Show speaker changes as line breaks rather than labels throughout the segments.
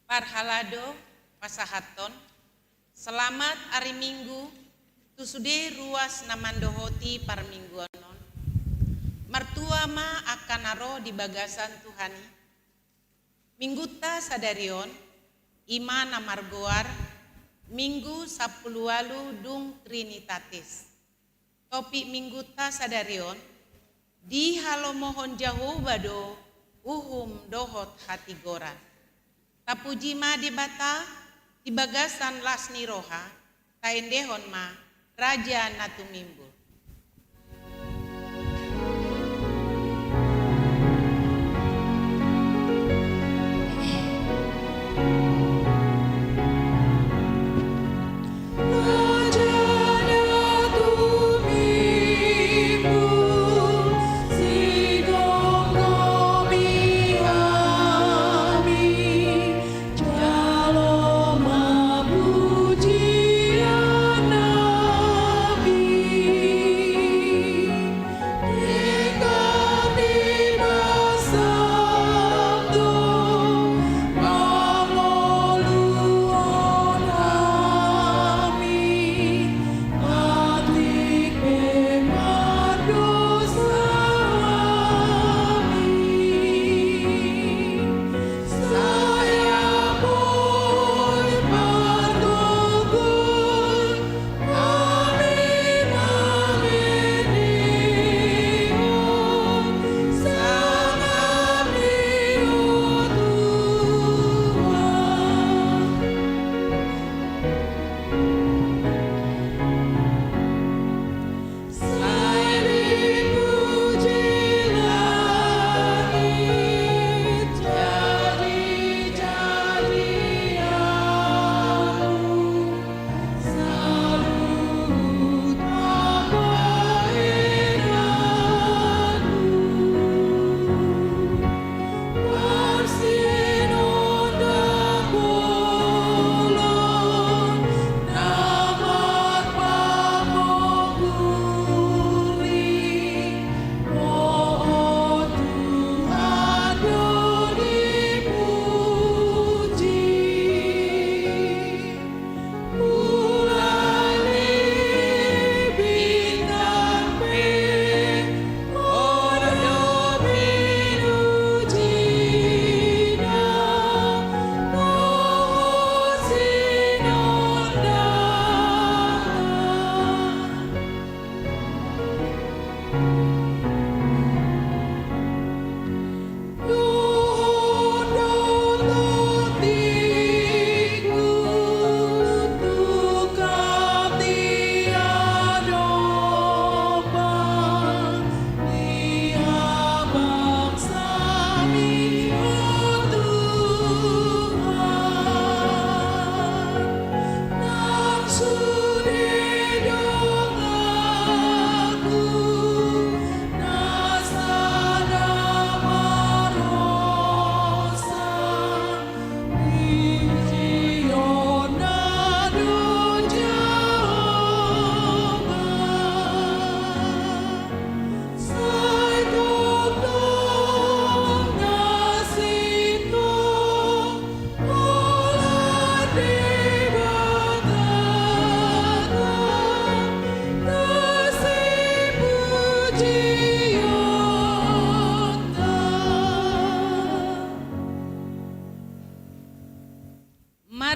Parhalado pasahaton, selamat hari Minggu, tusude ruas namandohoti parmingguanon. Martua ma akan aro di bagasan Tuhani. Mingguta sadarion, ima namargoar, Minggu 10 dung Trinitatis. Topik mingguta sadarion, di halo mohon jauh bado, uhum dohot hati goran. Tapuji ma di bata, di bagasan lasni roha, taendehon ma, raja natu mimbul.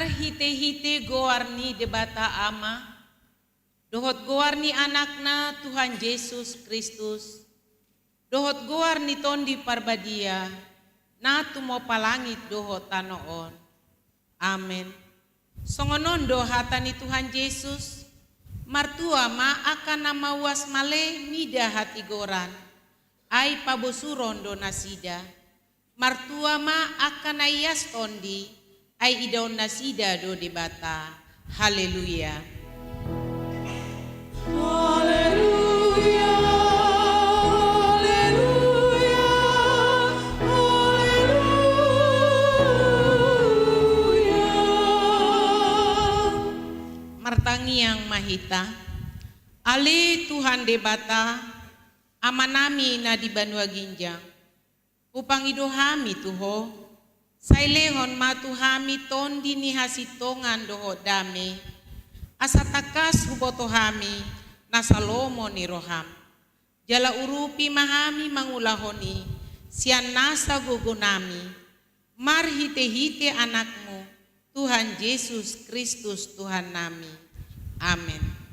Hite-hite goarni debata ama, dohot goarni anakna Tuhan Yesus Kristus, dohot goarni tondi parbadia, na tumo palangit dohot tanoon. Amen. Songonondo hatani Tuhan Yesus, martua ma akan nama was male mida hati goran, ai pabosuron do nasida, martua ma akan ayas tondi, ai idaun nasida do debata. Haleluya.
Haleluya.
mahita. Ale Tuhan debata amanami na di banua ginjang. Upang idohami tuho. Sailehon matuhami tondi ni hasitongan doho dame. Asatakas hubotohami nasalomo ni roham. Jala urupi mahami mangulahoni. Sian nasa gogonami. Marhite-hite anakmu. Tuhan Yesus Kristus Tuhan nami. Amin.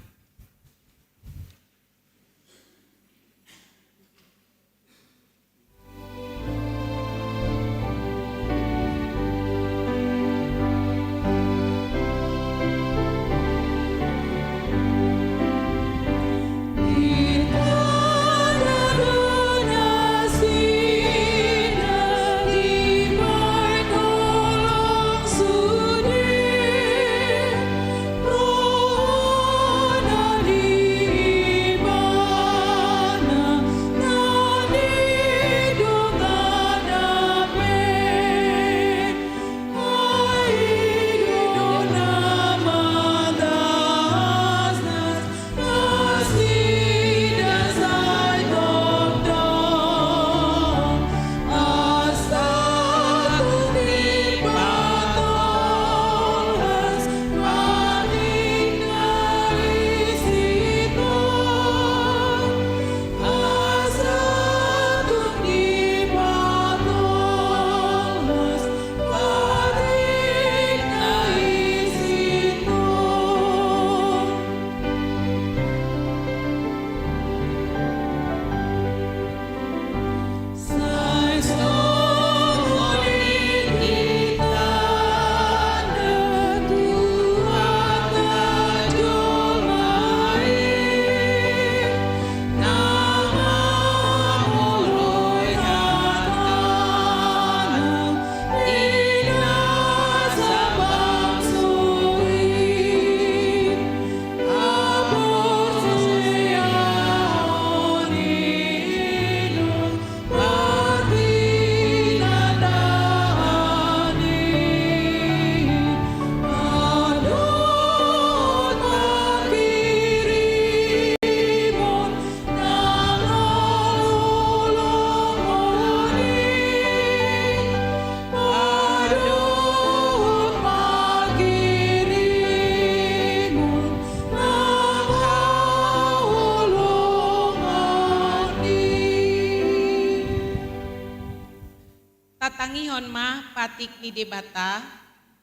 Tatangihon mah patik ni debata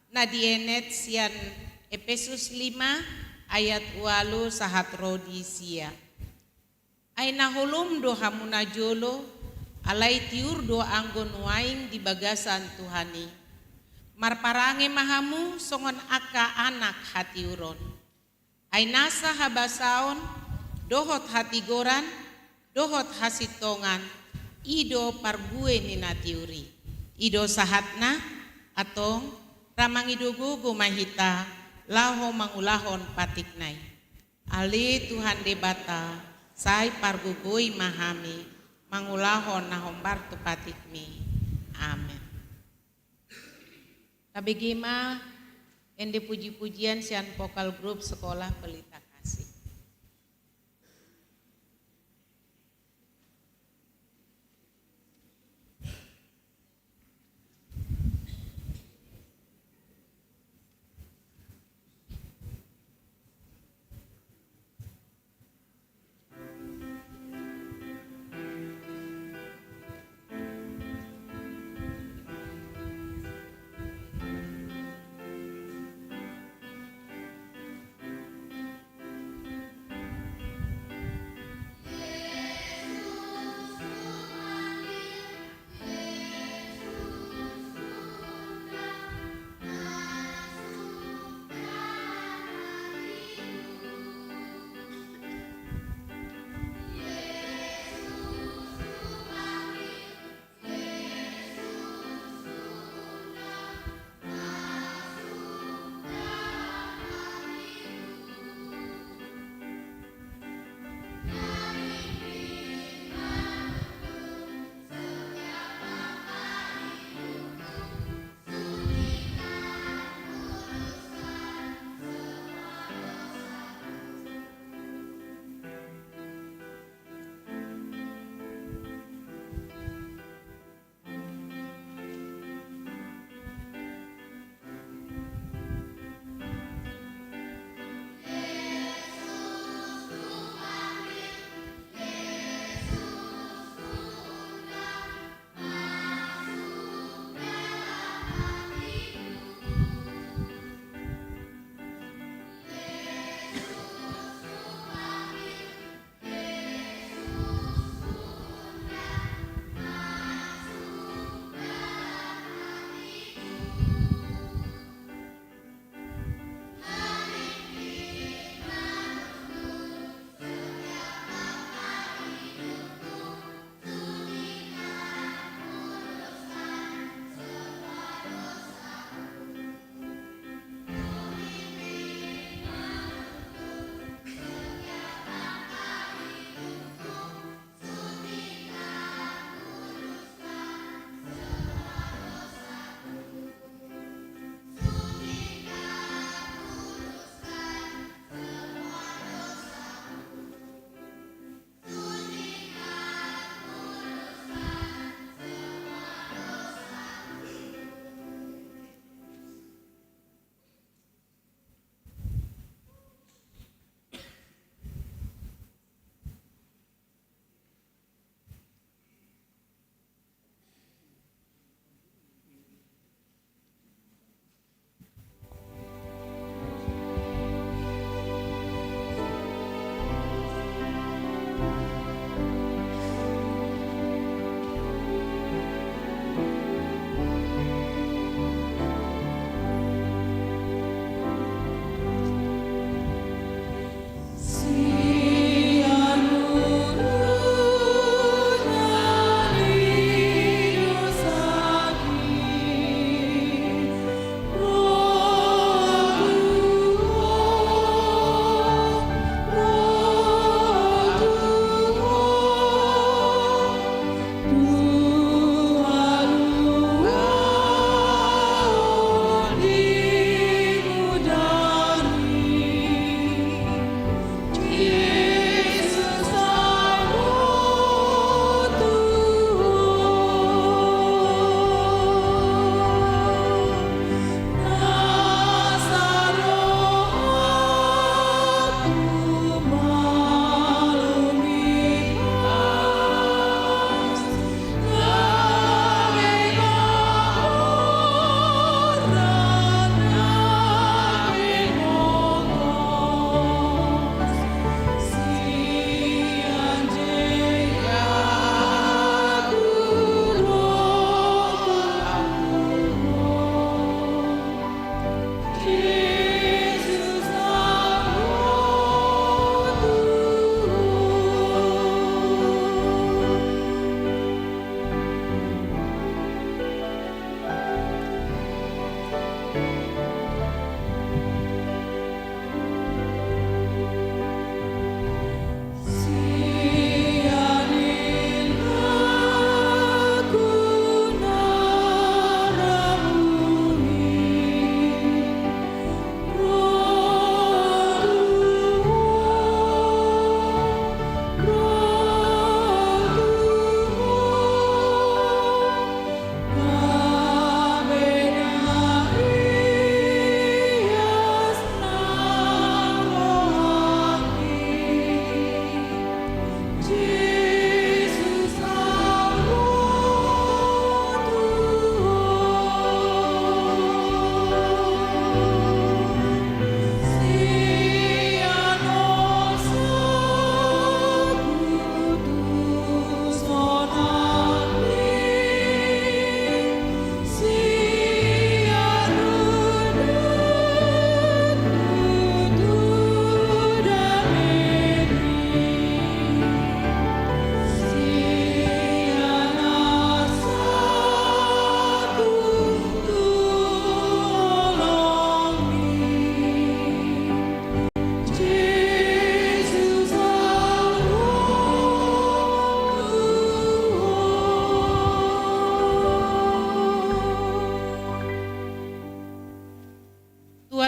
na dienet sian Efesus 5 ayat 8 sahat rodi sia. Ay nahulum do hamuna jolo alai tiur do anggon waing di bagasan Tuhani. Marparange mahamu songon aka anak hati uron. Ay nasa habasaon dohot hati goran dohot hasitongan ido pargue ni natiuri. Ido sahatna atong ramang idogo mahita laho mangulahon patiknai. Ali Tuhan debata sai pargugoi mahami mangulahon nahombar tu patikmi. Amin. Kabegema ende puji-pujian sian vokal grup sekolah Pelita Kasih.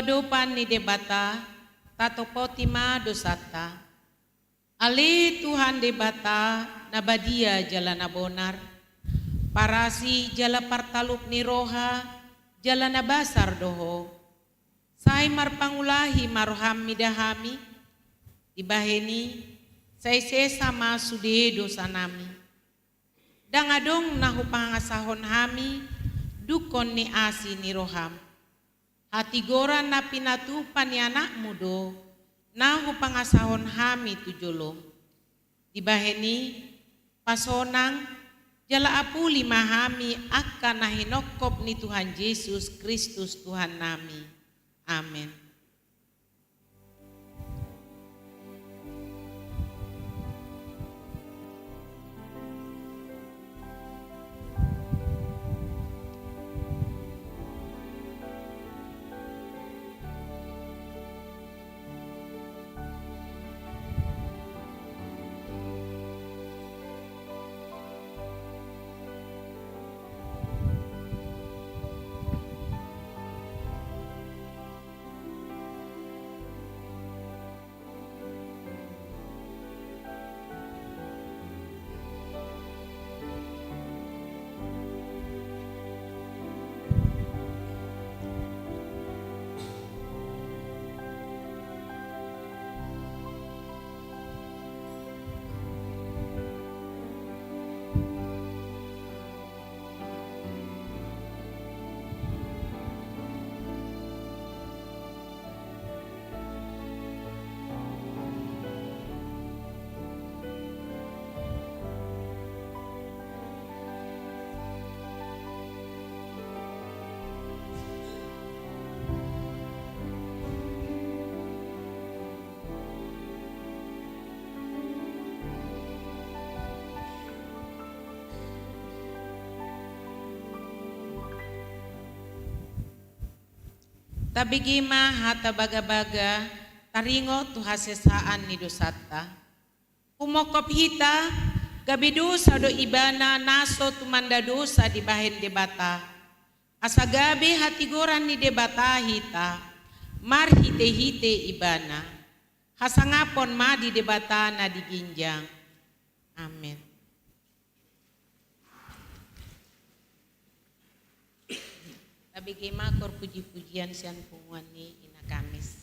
dopan ni debata, tato potima dosata. Ale Tuhan debata, nabadia jala nabonar. Parasi jala partalup ni roha, jala nabasar doho. Sai marpangulahi maroham midahami, dibaheni, sai sesama sude dosa nami. Dangadong nahu pangasahon hami, dukon ni asi ni roham. Hati goran na pinatupan ni anak mudo, nahu pangasahon hami tujolom. Dibaheni, pasonang, jala apuli mahami akan nahinokop ni Tuhan Yesus Kristus Tuhan nami. Amin. Tabigima hata baga-baga, taringo tuhasesaan ni dosata. Kumokop hita, gabidosa do ibana naso tumanda dosa di bahen debata. Asagabe hati goran ni debata hita, mar hite-hite ibana. Hasangapon ma di debata na diginjang. Amin. Bagaimana kor puji-pujian sian punguan ni ina Kamis.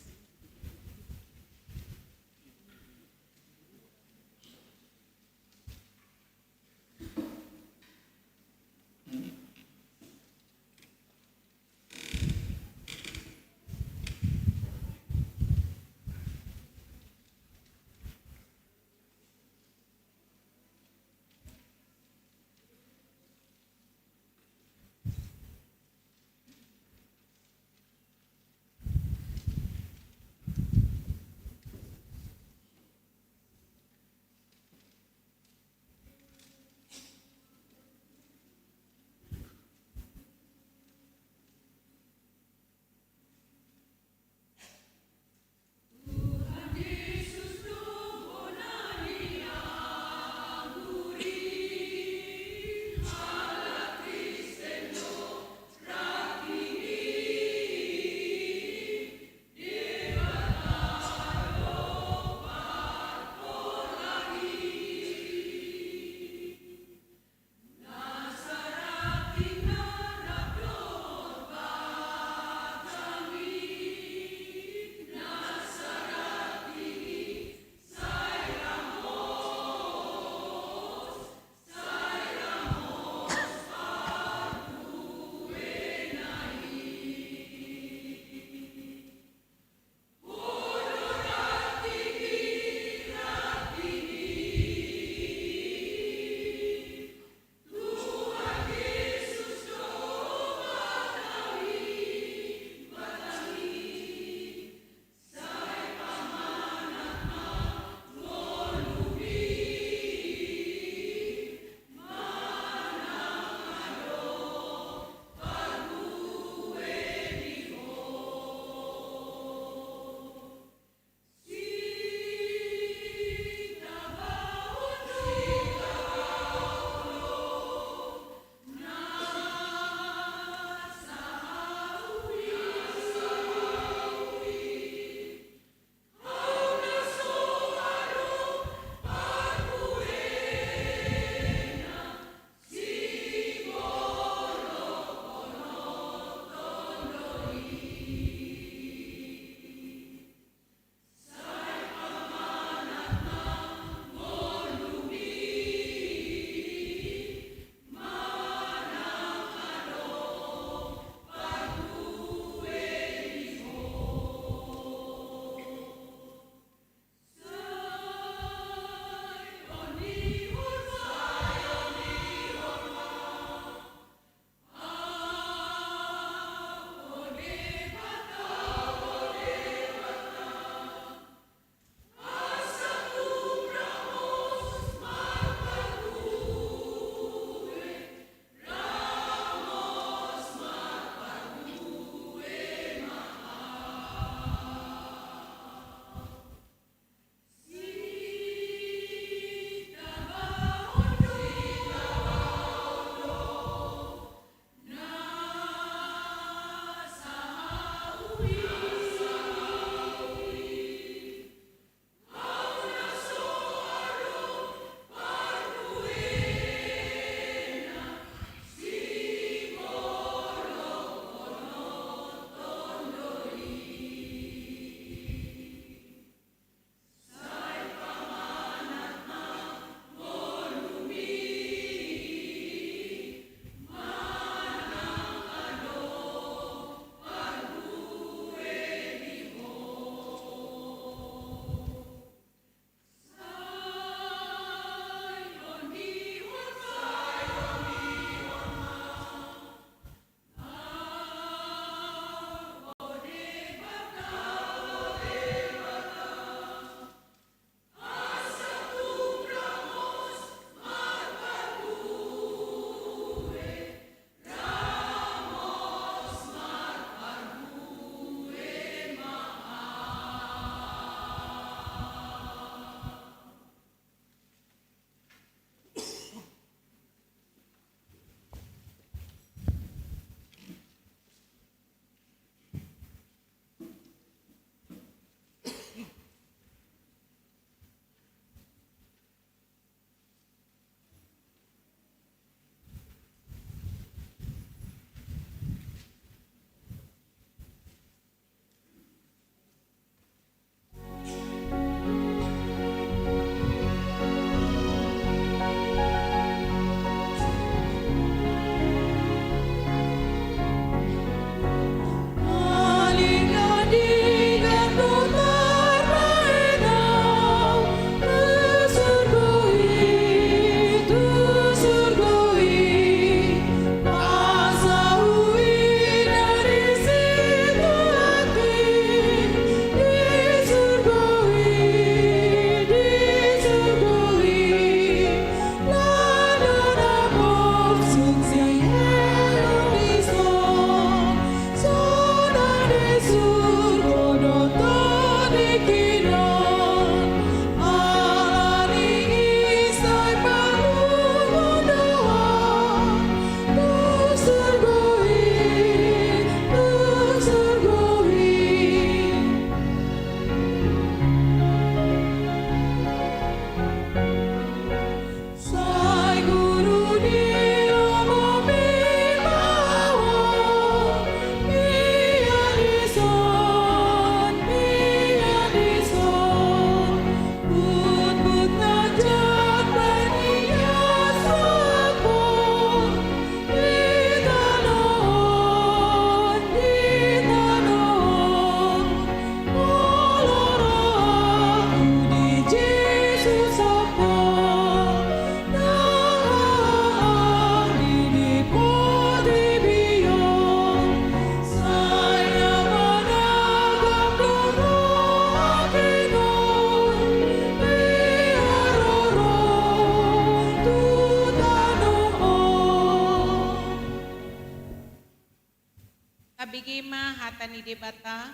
bigema hatani debata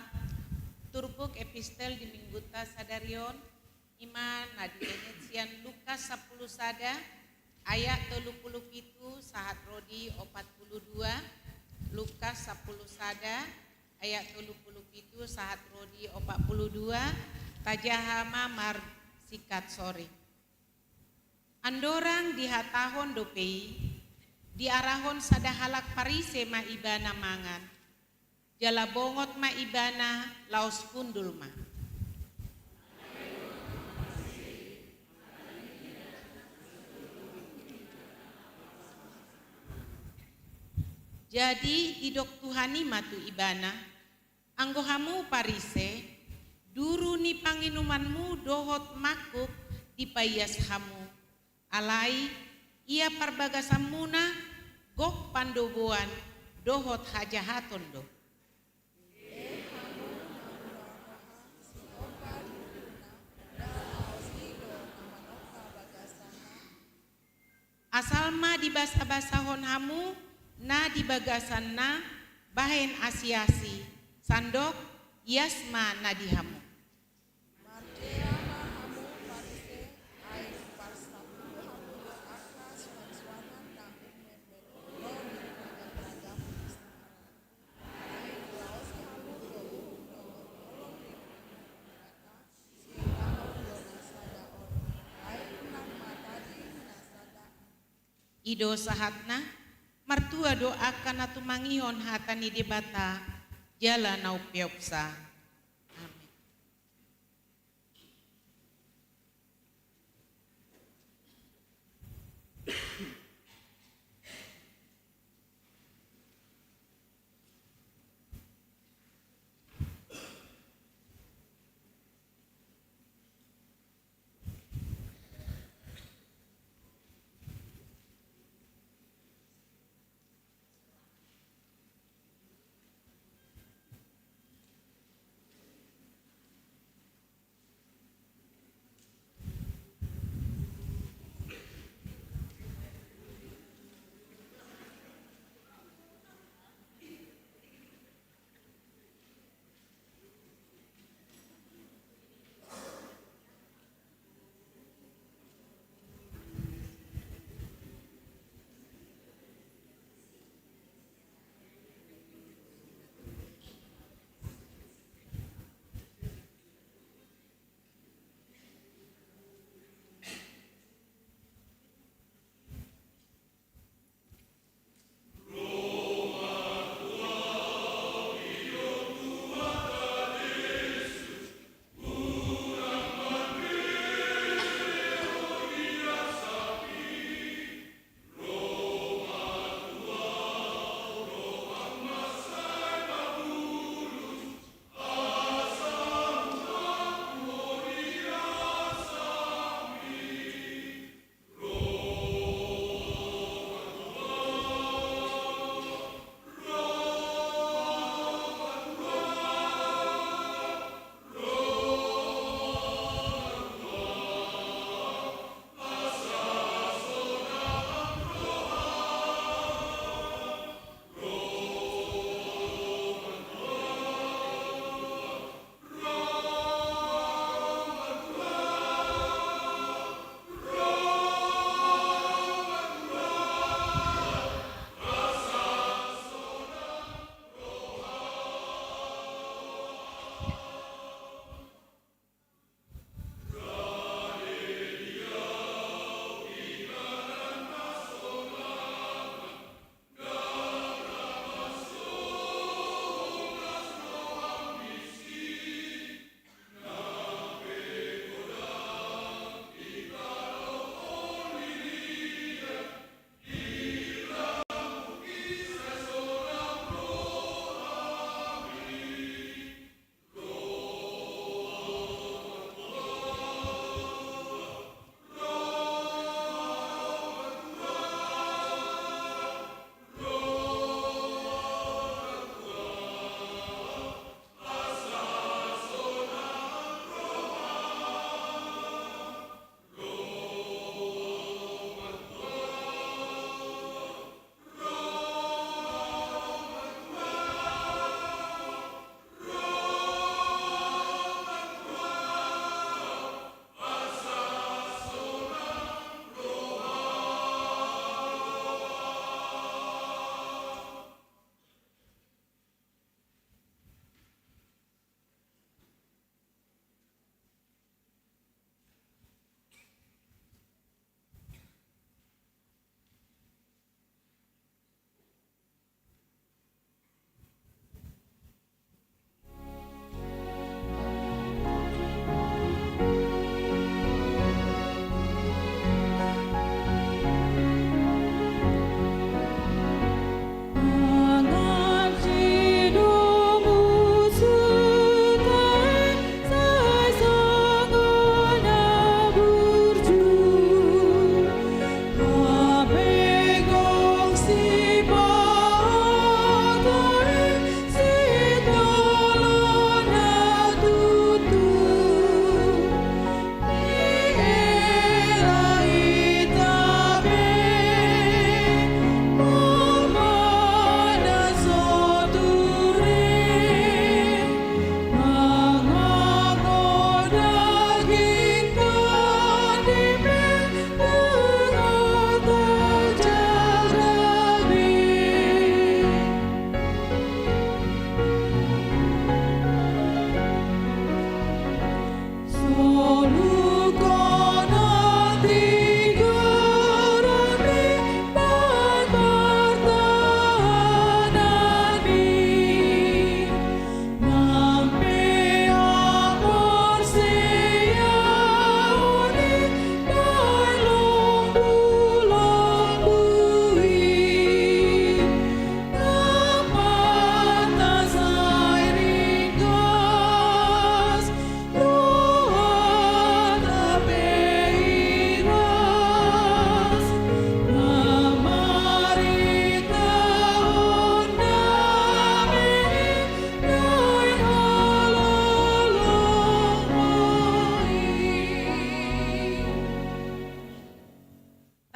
turbuk epistel di mingguta sadarion iman nadidenetian Lukas 10 sada ayat 30 pitu sahat rodi 42 Lukas 10 sada ayat 30 pitu sahat rodi 42 tajahama mar sikat sore andorang dihatahon dopei diarahon sadahalak parise ma ibana mangan jala bongot ma ibana laos pundul ma jadi idok Tuhani matu ibana anggohamu parise duru ni panginumanmu dohot makuk dipayas hamu alai ia parbagasamuna gok pandoboan dohot hajahaton do asalma di basa-basahon hamu na di bagasan na bahen asiasi sandok yasma na di hamu ido sahatna martua doakan atu mangihon hatani debata jala nau piopsa amin.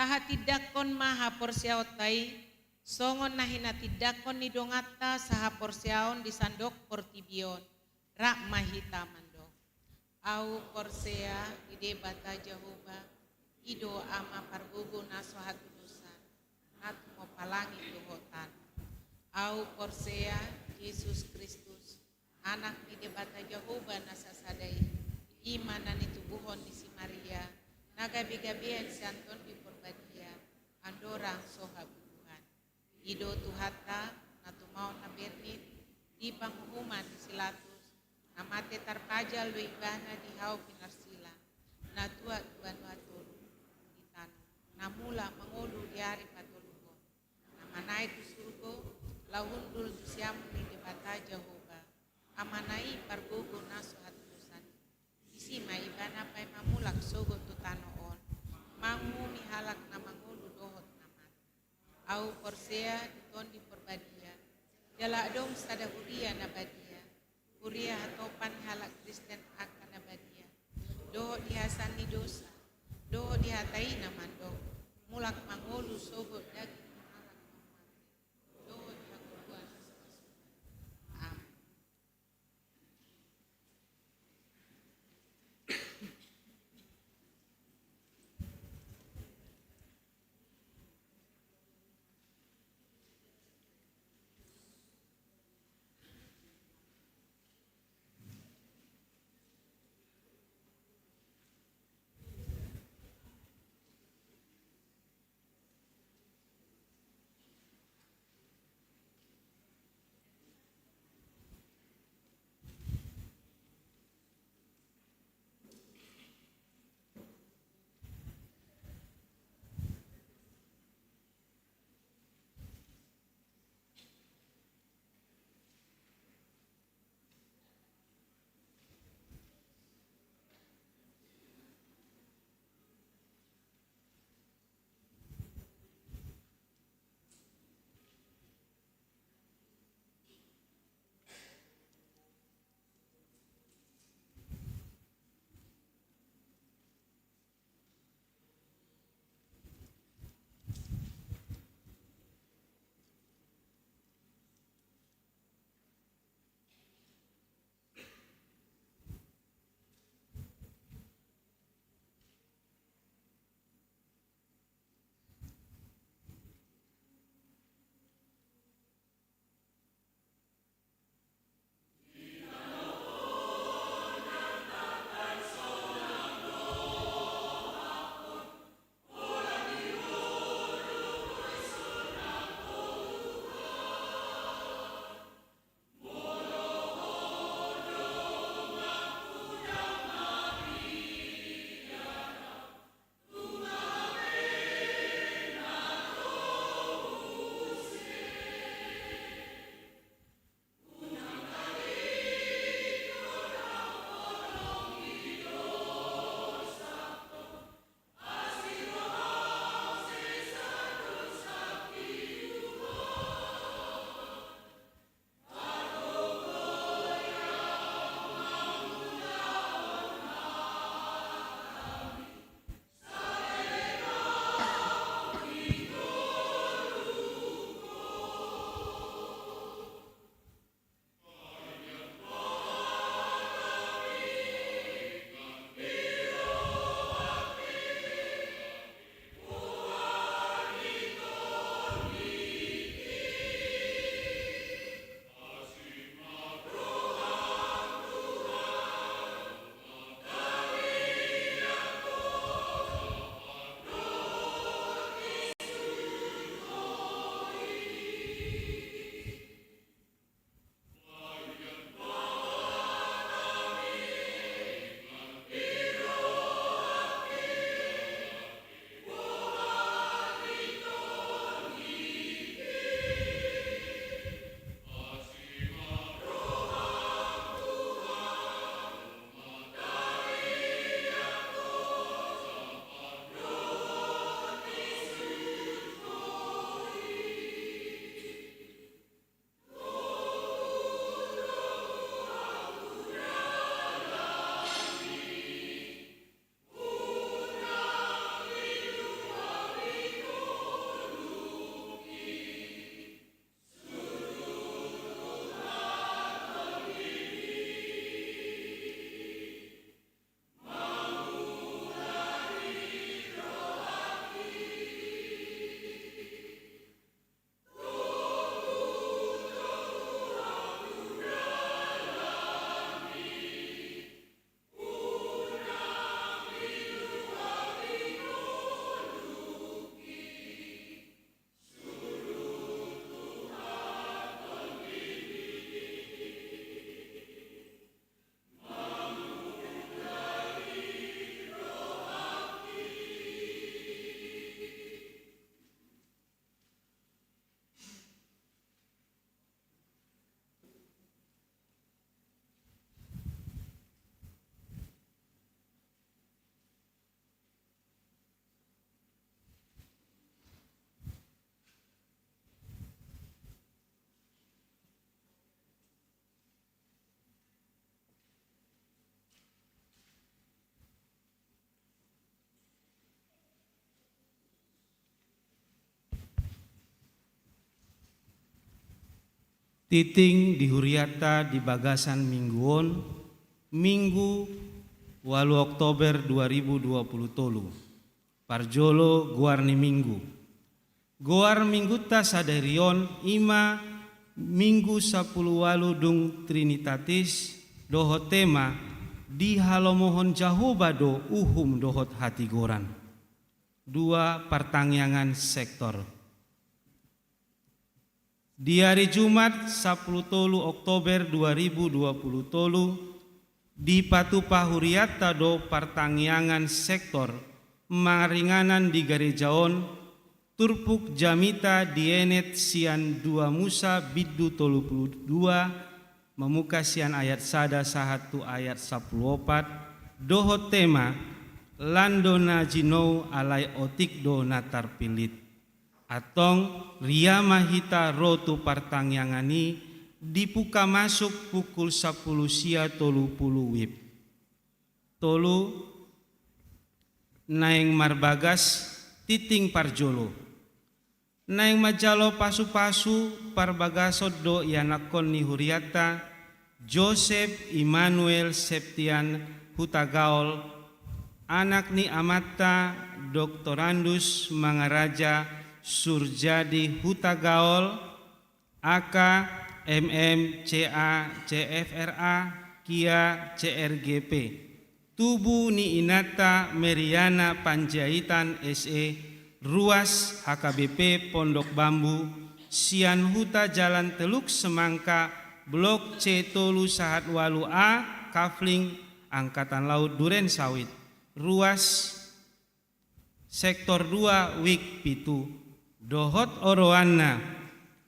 Saha tidakon maha porsiaotai, songon nahina tidakon ni dongata saha porsiaon di sandok portibion, rak mahita mando. Au porsea ide bata Jehovah, ido ama parbubu naso hatudusan, natu mo palangi tuhotan. Au porsea Yesus Kristus, anak ide bata Jehovah nasasadai, imanan itu buhon di si Maria, nagabi-gabian si Anton di Porbadia, andorang soha bubuhan. Ido tuhata, natu mau nabernit, di panghuman di silatus, namate tarpajal lo ibana di hau pinarsila, natua tuan watulu di tanu, namula mangolu di hari patulugo, namanai tu surgo, lahundul tu siam di debata Jehovah, amanai pargugu naso hatusan, isi maibana pai mamulak sogo tu tanoon, mangu mihalak na mangolu dohot namat, au porsea di tondi porbadia, jala dong sada huria nabadia, huria hatopan halak Kristen akan nabadia, dohot dihasani dosa, dohot dihatai namando, mulak mangolu sogo daging halak mamate, dohot hakubuan amin.
Titing dihuriata di bagasan mingguon Minggu 8 Oktober 2020 tolu. Parjolo guarni minggu. Goar minggu ta saderion ima minggu 10 walu dung Trinitatis dohot tema di halomohon Jahobado uhum dohot hati goran. 2 pertangyangan sektor. Di hari Jumat 10 Oktober 2020 tolu di Patupa Huriata do pertangyangan sektor maringanan di Garejaon Turpuk Jamita Dienet Sian 2 Musa Biddu 32 memuka sian ayat sada sahatu ayat 14 dohot tema landona jinou alai otik do natar pilit atong riama hita rotu partangyangani dipuka masuk pukul 10 sia 30 wib tolu naeng marbagas titing parjolo naeng majalo pasu-pasu parbagasod do yanakon ni huriata Joseph Immanuel Septian Hutagaol anak ni amata doktorandus mangaraja Surjadi Hutagaol aka MMCA CFRA Kia CRGP tubuh ni Inata Meriana Panjaitan SE Ruas HKBP Pondok Bambu Sian Huta Jalan Teluk Semangka Blok C Tolu Sahat Walu A Kafling Angkatan Laut Duren Sawit Ruas Sektor 2 Wik Pitu Dohot Oroana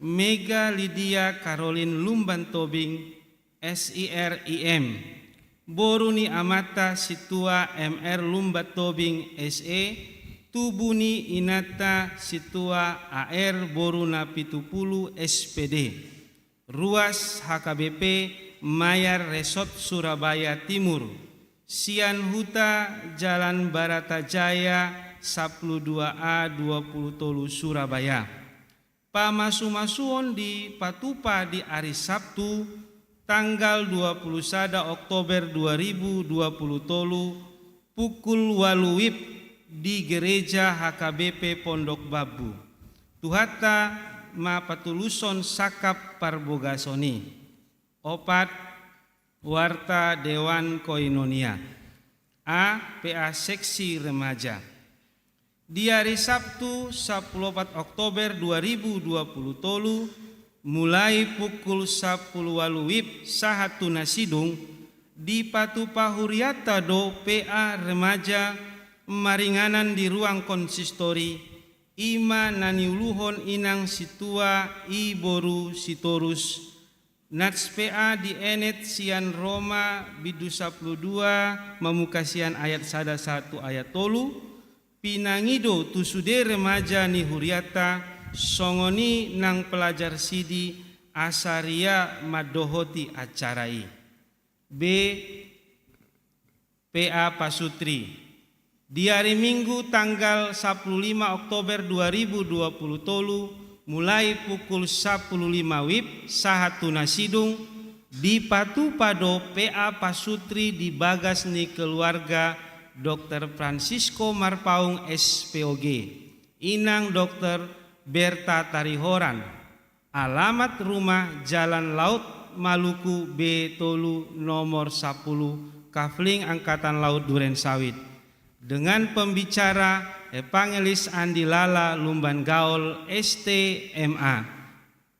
Mega Lydia Caroline Lumban Tobing SIRIM Boruni Amata Situa MR Lumbat Tobing SE Tubuni Inata Situa AR Boruna Pitupulu SPD Ruas HKBP Mayar Resort Surabaya Timur Sian Huta Jalan Baratajaya 12A 20 Tolu Surabaya Pamasu-masuon di Patupa di hari Sabtu tanggal 21 Oktober 2020 tolu pukul 8 wib di gereja HKBP Pondok Babu. Tuhata ma patuluson sakap parbogasoni. Opat warta Dewan Koinonia. A. PA Seksi Remaja. Di hari Sabtu 14 Oktober 2020 tolu mulai pukul 10 wib sahatuna sidung di Patupa Huriata do PA Remaja maringanan di ruang konsistori ima naniuluhon inang situa i boru sitorus Nats PA di Enet Sian Roma Bidu 12 memukasian ayat sada 1 ayat tolu pinangido tusude remaja ni huriata songoni nang pelajar sidi asaria madohoti acarai. B. PA Pasutri. Di hari Minggu tanggal 15 Oktober 2020 tolu mulai pukul 15 wib sahatuna sidung di Patupado PA Pasutri di bagas ni keluarga Dr. Francisco Marpaung SPOG, Inang Dr. Berta Tarihoran, alamat rumah Jalan Laut Maluku B Tolu nomor 10 Kafling Angkatan Laut Duren Sawit dengan pembicara Evangelis Andi Lala Lumban Gaol STMA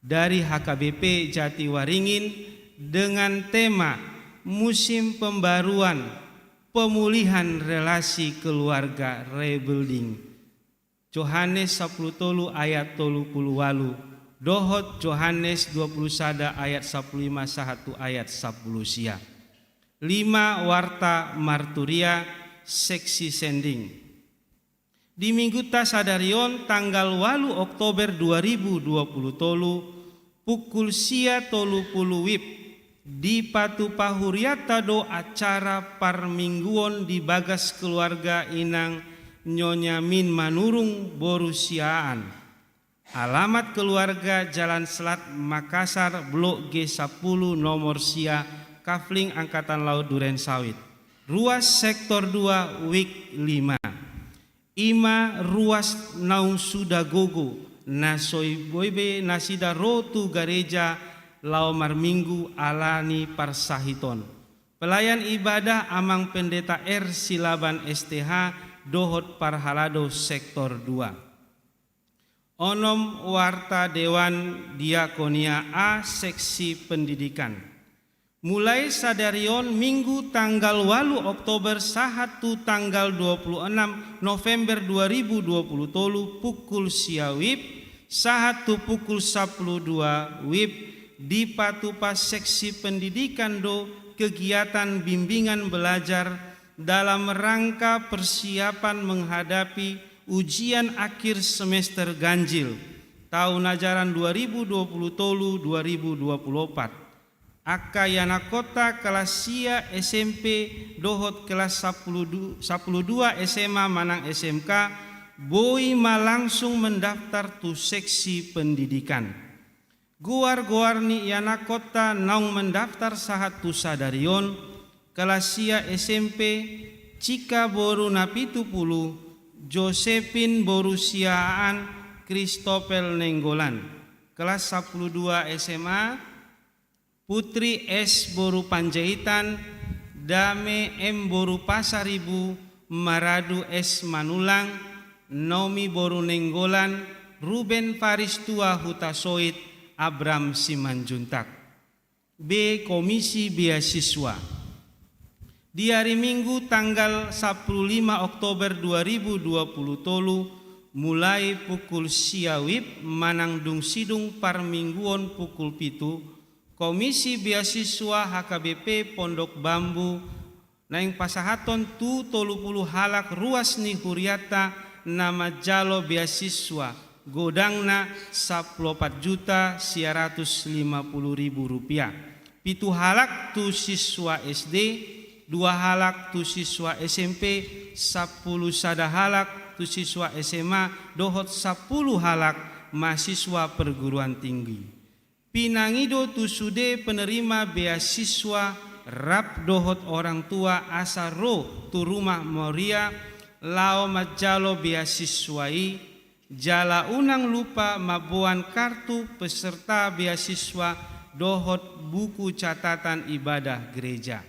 dari HKBP Jatiwaringin dengan tema Musim Pembaruan Pemulihan Relasi Keluarga Rebuilding. Yohanes 10 tolu ayat 30 walu. Dohot Yohanes 21 ayat 15 sahatu ayat 10 sia. 5 warta marturia seksi sending. Di minggu tasadarion tanggal 8 Oktober 2020 tolu pukul sia 30 wib di Patupa Huriata do acara parmingguon di bagas keluarga inang Nyonya Min Manurung Borusiaan Alamat keluarga Jalan Selat Makassar, Blok G10 nomor Sia, Kafling Angkatan Laut Duren Sawit. Ruas Sektor 2 Wik 5. Ima ruas Nau Sudagogo Nasoi Boibe Nasida Rotu Gareja Lao Marminggu Alani Parsahiton. Pelayan ibadah Amang Pendeta R. Silaban STH Dohot Parhalado Sektor 2. Onom Warta Dewan Diakonia A Seksi Pendidikan. Mulai sadarion Minggu tanggal 8 Oktober sahatu tanggal 26 November 2020 tolu pukul sia wib sahatu pukul 12 wib di Patupa Seksi Pendidikan do kegiatan bimbingan belajar dalam rangka persiapan menghadapi ujian akhir semester ganjil tahun ajaran 2020-2024. Akayana Kota kelas Sia SMP Dohot kelas 12 SMA Manang SMK Boima langsung mendaftar tu seksi pendidikan. Guar-guarni Yana Kota naung mendaftar sahat tu sadarion kelas Sia SMP Cika Boru Napitu Pulu Josephine Borusiaan Kristopel Nenggolan. Kelas 12 SMA Putri S. Boru Panjaitan, Dame M. Boru Pasaribu, Maradu S. Manulang, Naomi Boru Nenggolan, Ruben Faris Tua Hutasoit, Abram Simanjuntak. B. Komisi Beasiswa. Di hari Minggu tanggal 15 Oktober 2020 tolu, mulai pukul siawib Manangdung Sidung Parmingguon pukul 7, Komisi Beasiswa HKBP Pondok Bambu naing pasahaton tu 30 halak ruas ni Huriata nama jalo beasiswa godangna 14.150.000 rupiah. 7 halak tu siswa SD, 2 halak tu siswa SMP, 10 sada halak tu siswa SMA, dohot 10 halak mahasiswa perguruan tinggi. Pinangido tu sude penerima beasiswa rap dohot orang tua asaro tu rumah Moria lao majalo beasiswai jala unang lupa mabuan kartu peserta beasiswa dohot buku catatan ibadah gereja.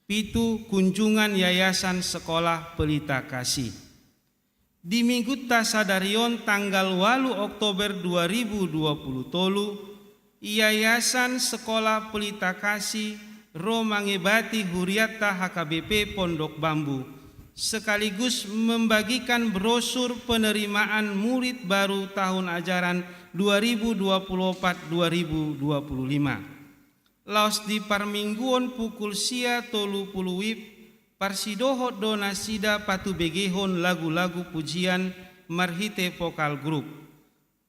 7 kunjungan yayasan sekolah Pelita Kasih. Di Minggu Tasadarion tanggal 8 Oktober 2020 tolu, Yayasan Sekolah Pelita Kasih Romangebati Huriata HKBP Pondok Bambu sekaligus membagikan brosur penerimaan murid baru tahun ajaran 2024-2025. Laos di Parmingguon pukul sia tolu puluwib Parsidohot donasida patu begehon lagu-lagu pujian marhite vokal grup.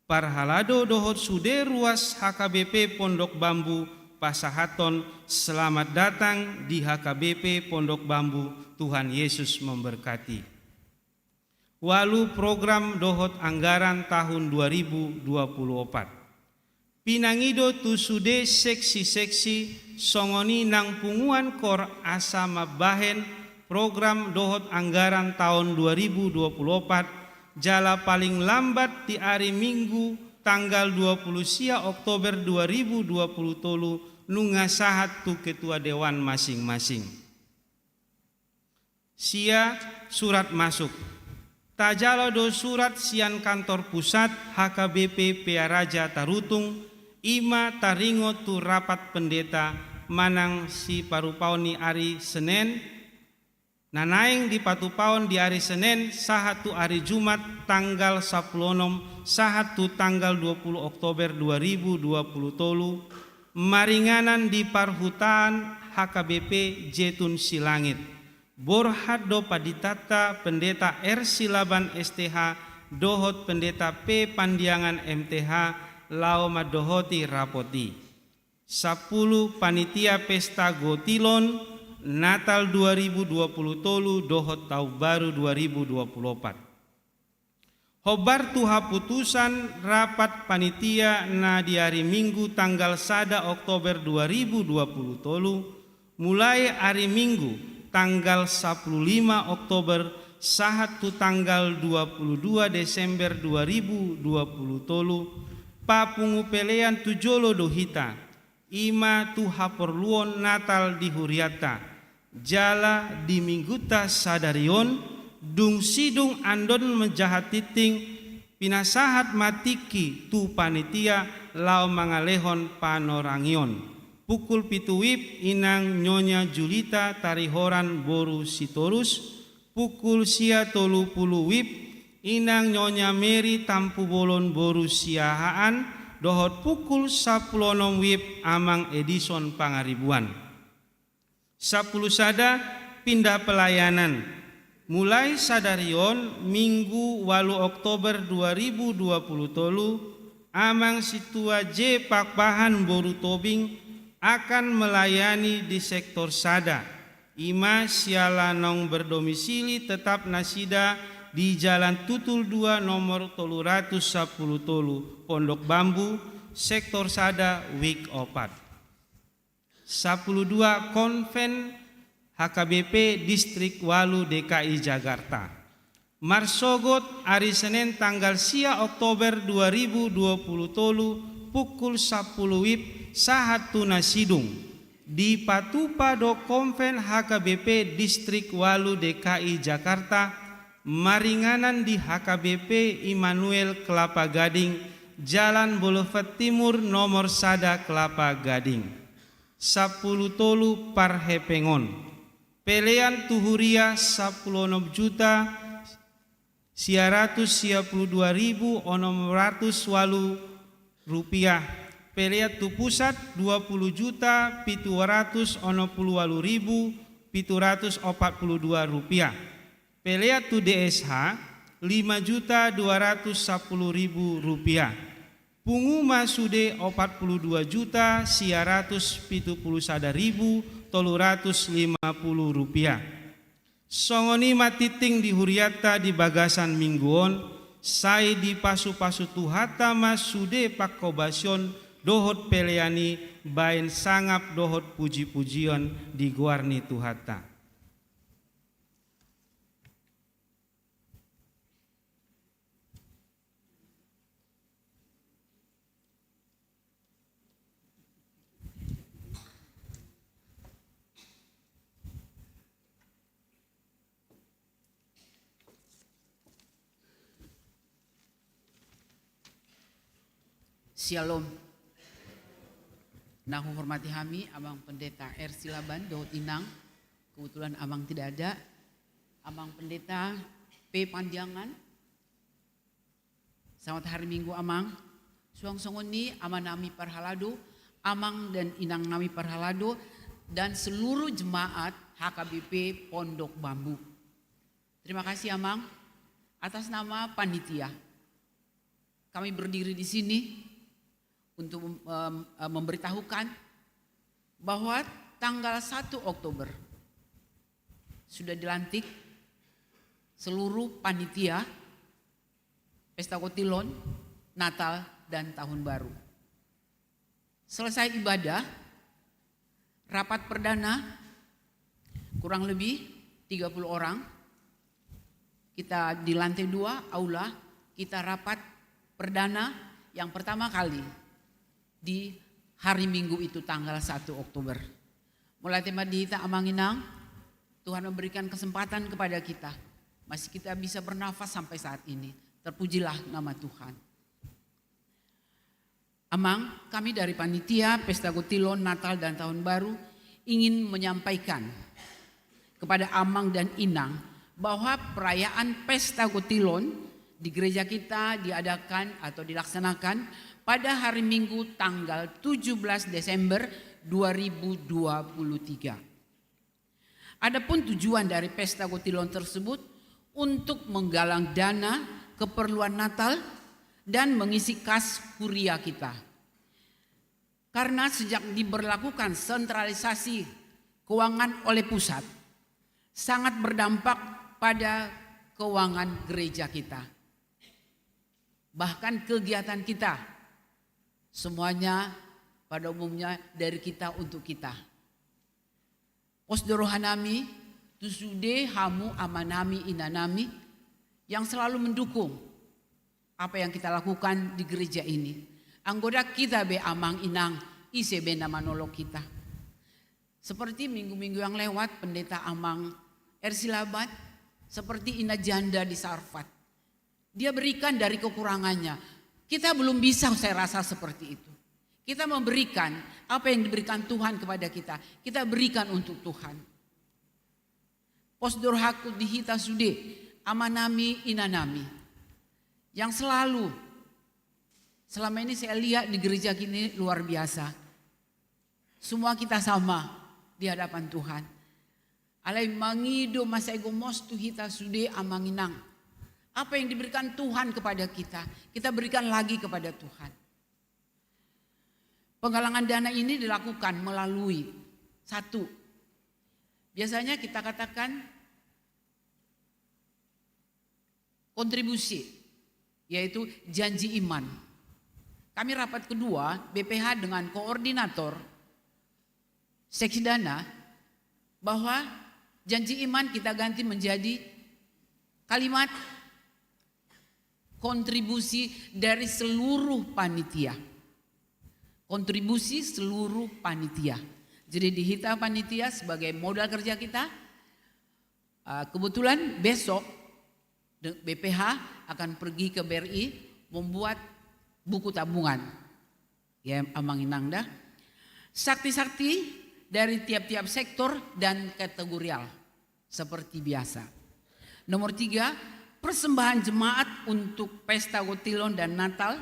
Parhalado dohot sude ruas HKBP Pondok Bambu pasahaton selamat datang di HKBP Pondok Bambu, Tuhan Yesus memberkati. Walu program dohot anggaran tahun 2024. Pinangido tu sude seksi-seksi songoni nang punguan kor asama bahen program dohot anggaran tahun 2024 jala paling lambat di hari Minggu tanggal 20 sia Oktober 2020 tolu nungasahat tu ketua dewan masing-masing. Sia surat masuk. Tajalo do surat sian kantor pusat HKBP Pearaja Tarutung ima taringo tu rapat pendeta manang si parupaon ni hari Senin nanaing di patupaon di hari Senin sahatu hari Jumat tanggal 10 sahatu tanggal 20 Oktober 2020 tolu maringanan di parhutan HKBP Jetun Silangit Borhado Paditata Pendeta R. Silaban STH Dohot Pendeta P. Pandiangan MTH Lao Madohoti Rapoti. 10 Panitia Pesta Gotilon Natal 2020 tolu Dohot Tahun Baru 2024. Hobar tuha putusan rapat panitia na di hari Minggu tanggal 1 Oktober 2020 tolu, mulai hari Minggu tanggal 15 Oktober sahatu tanggal 22 Desember 2020 tolu, papungu pelean tujolo dohita, ima tuha perluon Natal di huriata, jala di mingguta sadarion, dung sidung andon menjahat titing pinasahat matiki tu panitia lau mangalehon panorangion. Pukul pituwip inang Nyonya Julita Tarihoran Boru Sitorus. Pukul sia 30 wip inang Nyonya Mary Tampu Bolon Boru Siahaan. Dohot pukul 10 wip amang Edison Pangaribuan. 10 sada pindah pelayanan. Mulai sadarion Minggu 8 Oktober 2020 tolu, amang situa J Pakpahan Boru Tobing akan melayani di sektor sada. Ima sialanong berdomisili tetap nasida di Jalan Tutul 2 nomor 310 tolu, Pondok Bambu, sektor sada Wik Opat. 12 Konven HKBP Distrik Walu DKI Jakarta. Marsogot hari Senin tanggal sia Oktober 2020 tolu pukul 10 wib sahatu nasidung di Patupado Konven HKBP Distrik Walu DKI Jakarta, maringanan di HKBP Immanuel Kelapa Gading, Jalan Boulevard Timur nomor sada Kelapa Gading. 10 tolu Parhepengon. Pelean tuhuria 16 juta siaratus 62.600 walu rupiah. Pelean tu pusat 20 juta 768.742 rupiah. Pelean tu DSH 5 juta 210.000 rupiah. Punguma sude 42 juta siaratus 71.350 rupiah. Songoni matiting di huriata di bagasan mingguon, sai di pasu-pasu tuhata mas sude pakobasion dohot peleani bain sangap dohot puji-pujion di guarni tuhata.
Shalom. Nah, hormati kami Abang Pendeta R. Silaban, Daud Inang. Kebetulan Abang tidak ada. Abang Pendeta P. Panjangan. Selamat hari Minggu Amang. Suang songoni Aman Nami Parhalado, Amang dan Inang Nami Parhalado, dan seluruh jemaat HKBP Pondok Bambu. Terima kasih Amang atas nama panitia. Kami berdiri di sini untuk memberitahukan bahwa tanggal 1 Oktober sudah dilantik seluruh panitia Pesta Kotilon, Natal dan Tahun Baru. Selesai ibadah, rapat perdana kurang lebih 30 orang. Kita di lantai 2 aula, kita rapat perdana yang pertama kali di hari Minggu itu tanggal 1 Oktober. Mulai tema dihita Amanginang, Tuhan memberikan kesempatan kepada kita. Masih kita bisa bernafas sampai saat ini. Terpujilah nama Tuhan. Amang, kami dari panitia Pesta Kotilon, Natal dan Tahun Baru ingin menyampaikan kepada Amang dan Inang bahwa perayaan Pesta Kotilon di gereja kita diadakan atau dilaksanakan pada hari Minggu tanggal 17 Desember 2023. Adapun tujuan dari Pesta Kotilon tersebut untuk menggalang dana keperluan Natal dan mengisi kas kuria kita. Karena sejak diberlakukan sentralisasi keuangan oleh pusat, sangat berdampak pada keuangan gereja kita. bahkan kegiatan kita, semuanya pada umumnya dari kita untuk kita. Posdoro hanami, tusude hamu amanami inanami, yang selalu mendukung apa yang kita lakukan di gereja ini. Anggota kita be amang inang, ise be nama nolok kita. Seperti minggu-minggu yang lewat, pendeta Amang Ersilabat, seperti Ina Janda di Sarfat. Dia berikan dari kekurangannya. Kita belum bisa, saya rasa seperti itu. Kita memberikan apa yang diberikan Tuhan kepada kita. Kita berikan untuk Tuhan. Posdor hakut dihita sude, amanami inanami. Yang selalu, selama ini saya lihat di gereja kini luar biasa. Semua kita sama di hadapan Tuhan. Alai mangido masaigo mostu hita sude amanginang. Apa yang diberikan Tuhan kepada kita, kita berikan lagi kepada Tuhan. Penggalangan dana ini dilakukan melalui satu. Biasanya kita katakan kontribusi, yaitu janji iman. Kami rapat kedua BPH dengan koordinator seksi dana, bahwa janji iman kita ganti menjadi kalimat kontribusi dari seluruh panitia. Kontribusi seluruh panitia. Jadi dihita panitia sebagai modal kerja kita. Kebetulan besok BPH akan pergi ke BRI membuat buku tabungan. Ya, amangin dah. Sakti-sakti dari tiap-tiap sektor dan kategorial seperti biasa. Nomor 3, persembahan jemaat untuk pesta Gotilon dan Natal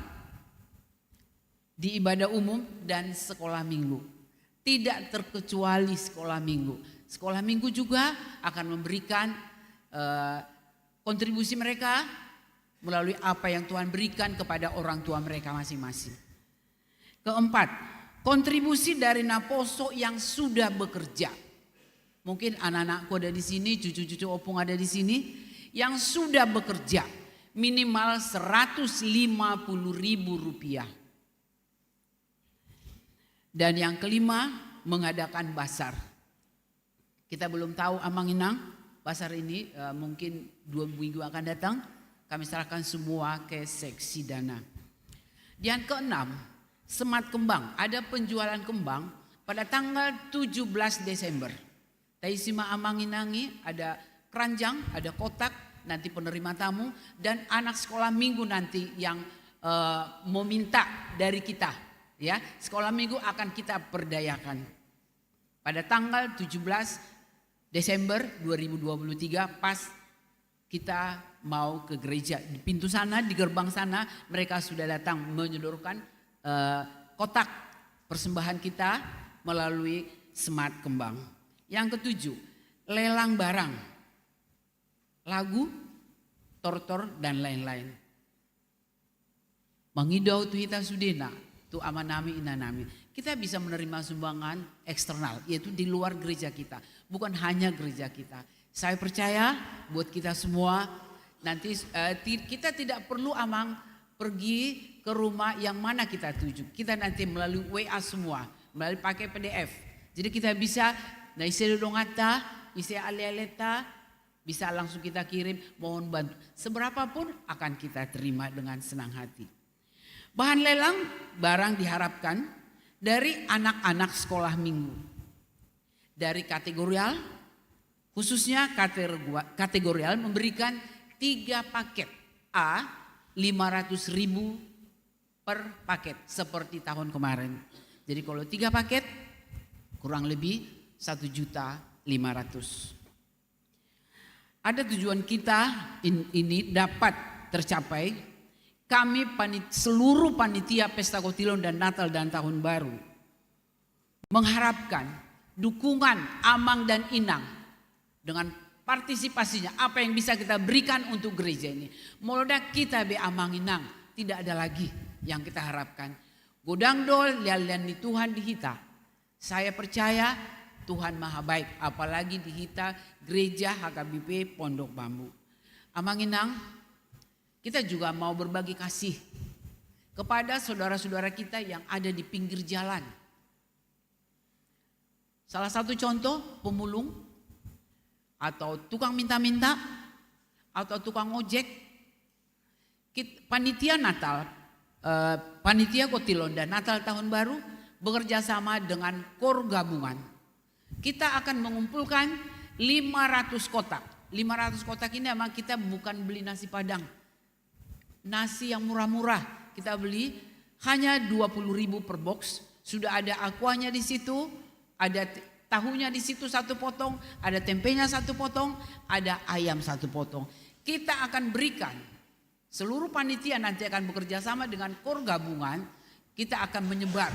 di ibadah umum dan sekolah minggu. Tidak terkecuali sekolah minggu. Sekolah minggu juga akan memberikan kontribusi mereka melalui apa yang Tuhan berikan kepada orang tua mereka masing-masing. Keempat, kontribusi dari Naposo yang sudah bekerja. Mungkin anak-anakku ada di sini, cucu-cucu opung ada di sini, yang sudah bekerja minimal 150.000 rupiah. Dan yang kelima, mengadakan basar. Kita belum tahu Amanginang, basar ini mungkin 2 minggu akan datang. Kami serahkan semua ke seksi dana. Yang keenam, Semat Kembang, ada penjualan kembang pada tanggal 17 Desember. Taisima Amanginangi ada keranjang, ada kotak, nanti penerima tamu dan anak sekolah minggu nanti yang meminta dari kita. Ya, sekolah minggu akan kita perdayakan. Pada tanggal 17 Desember 2023 pas kita mau ke gereja. Di pintu sana, di gerbang sana mereka sudah datang menyodorkan kotak persembahan kita melalui Semat Kembang. Yang ketujuh, lelang barang, lagu, tortor dan lain-lain. Mengidau tuhita sudena, tu amanami inanami. Kita bisa menerima sumbangan eksternal, yaitu di luar gereja kita, bukan hanya gereja kita. Saya percaya buat kita semua nanti kita tidak perlu Amang pergi ke rumah yang mana kita tuju. Kita nanti melalui WA semua, melalui pakai PDF. Jadi kita bisa, nah isi dongata, isi ale-aleta, bisa langsung kita kirim, mohon bantu. Seberapapun akan kita terima dengan senang hati. Bahan lelang barang diharapkan dari anak-anak sekolah minggu. Dari kategorial, khususnya kategorial memberikan 3 paket A 500.000 per paket seperti tahun kemarin. Jadi kalau 3 paket kurang lebih 1.500.000. Ada tujuan kita ini dapat tercapai. Kami seluruh panitia Pesta Gotilon dan Natal dan Tahun Baru mengharapkan dukungan Amang dan Inang dengan partisipasinya, apa yang bisa kita berikan untuk gereja ini. Molodak kita be Amang Inang tidak ada lagi yang kita harapkan. Godang dol lian di Tuhan dihita. Saya percaya Tuhan maha baik, apalagi dihita gereja HKBP Pondok Bambu. Amang Inang, kita juga mau berbagi kasih kepada saudara-saudara kita yang ada di pinggir jalan. Salah satu contoh pemulung atau tukang minta-minta atau tukang ojek. Panitia Natal, panitia Kotilonda Natal Tahun Baru bekerja sama dengan KOR gabungan. Kita akan mengumpulkan 500 kotak. 500 kotak ini memang kita bukan beli nasi Padang. Nasi yang murah-murah kita beli hanya 20.000 per box. Sudah ada aquanya di situ, ada tahunya di situ 1 potong, ada tempenya 1 potong, ada ayam 1 potong. Kita akan berikan, seluruh panitia nanti akan bekerja sama dengan KOR gabungan. Kita akan menyebar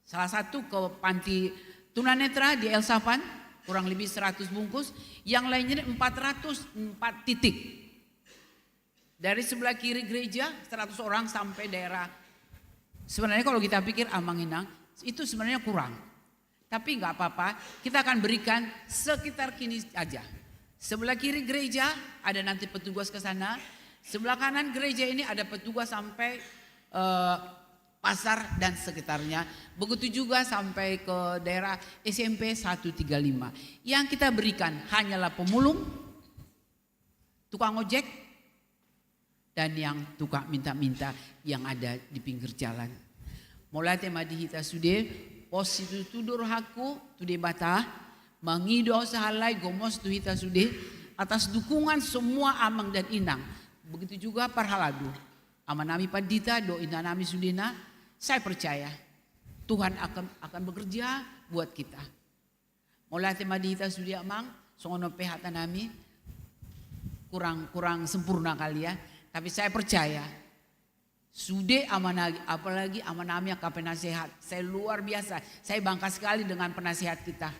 salah satu ke panti tunanetra di Elsapan, kurang lebih 100 bungkus, yang lainnya 404 titik. Dari sebelah kiri gereja 100 orang sampai daerah. Sebenarnya kalau kita pikir Amanginang itu sebenarnya kurang. Tapi enggak apa-apa, kita akan berikan sekitar kini aja. Sebelah kiri gereja ada nanti petugas ke sana. Sebelah kanan gereja ini ada petugas sampai pasar dan sekitarnya. Begitu juga sampai ke daerah SMP 135. Yang kita berikan hanyalah pemulung, tukang ojek, dan yang tukang minta-minta yang ada di pinggir jalan. Mulai tema di hita sude, pos itu tudur haku, tude bata, mangido sahalai gomos tu hita sude, atas dukungan semua amang dan inang. Begitu juga parhaladu. Amanami padita, do inanami sudena, saya percaya Tuhan akan bekerja buat kita. Mulai tema di hita sude amang, songono pehata nami, kurang sempurna kali ya. Tapi saya percaya, sude amanagi, apalagi amanami yang penasehat. Saya luar biasa, saya bangga sekali dengan penasihat kita.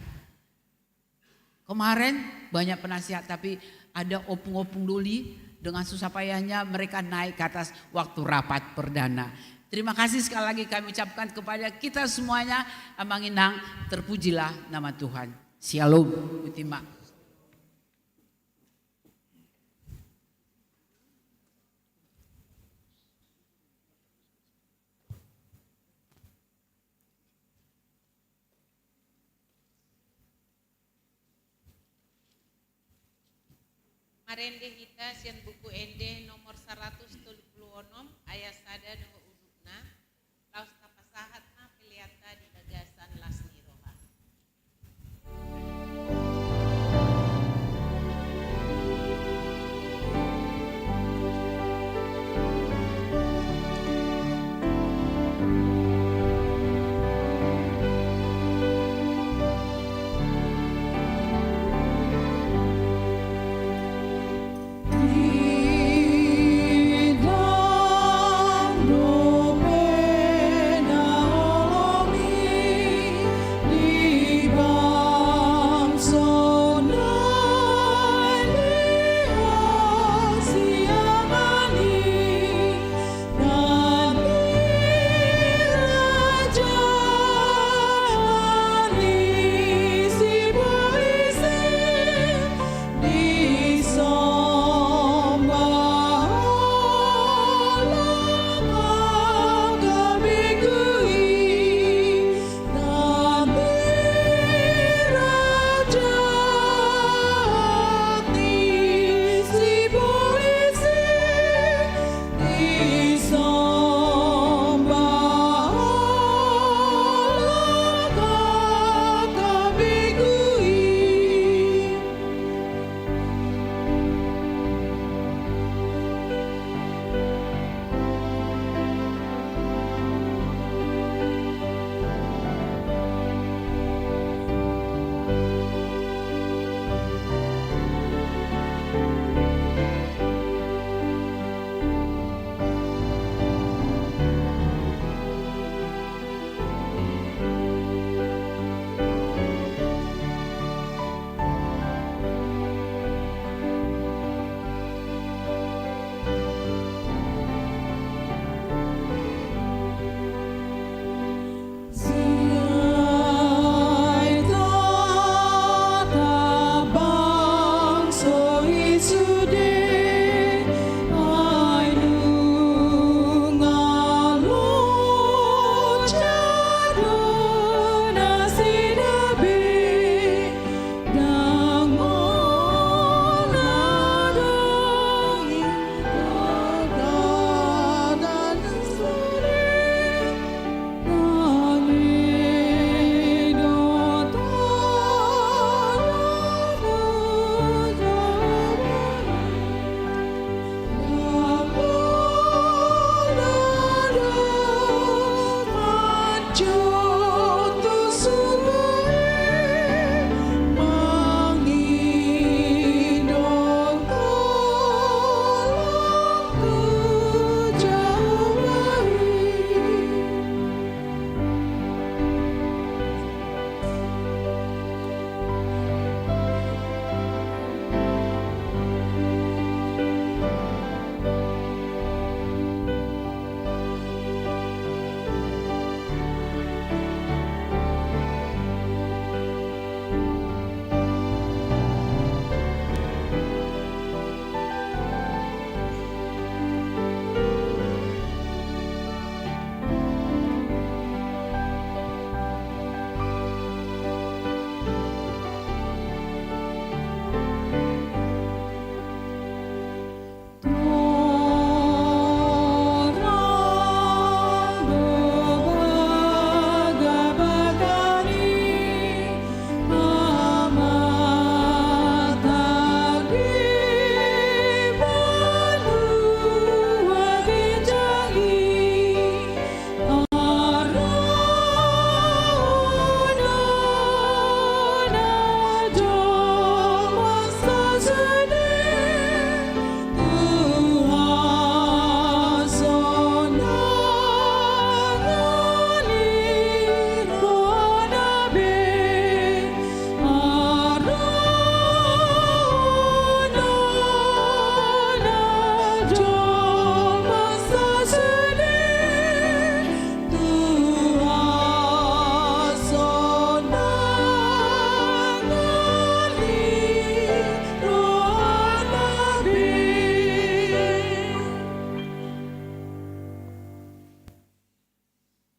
Kemarin banyak penasihat, tapi ada opung-opung duli dengan susah payahnya mereka naik ke atas waktu rapat perdana. Terima kasih sekali lagi kami ucapkan kepada kita semuanya. Amanginang, terpujilah nama Tuhan. Shalom, Utima.
Marende hita sian buku ende nomor 136 ayat sada dengan udukna laus tapasahatna piliata di gagasan lasni roha.
Di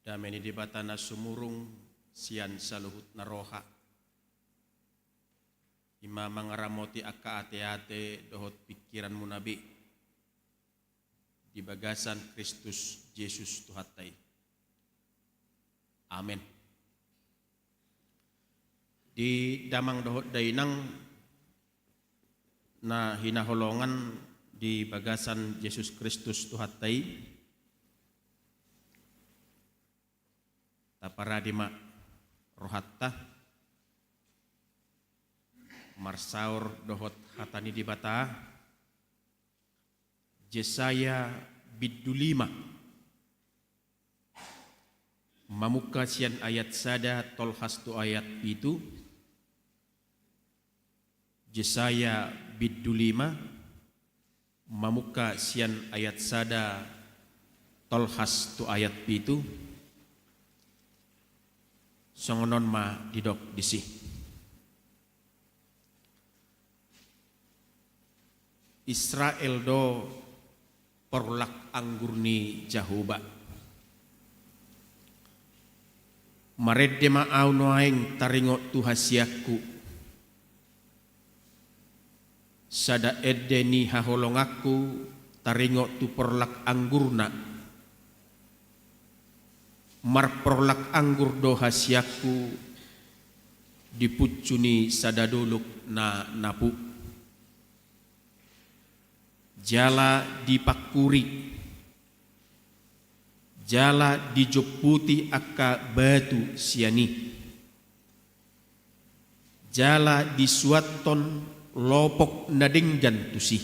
dameni di batana sumurung sian saluhut naroha. Ima mangaramoti akka ate-ate dohot pikiran munabi di bagasan Kristus Yesus Tuhatai. Amin. Di damang dohot dainang na hinaholongan di bagasan Yesus Kristus Tuhatai taparadima rohatta marsaur dohot hatani di bata Yesaya bidulima mamuka sian ayat sada tolhas tu ayat itu Yesaya bidulima mamuka sian ayat sada tolhas tu ayat itu songonon ma didok disih. Israel do porlak anggurni Jahoba. Maredde ma au noaing taringo tuhasiaku. Sada edde ni haholongaku taringo tu porlak anggurna. Mar porlak anggur do hasiaku dipucuni sada doluk na napu. Jala dipakuri, jala dijoputi akka batu siani, jala disuaton lopok nadinggan tusi,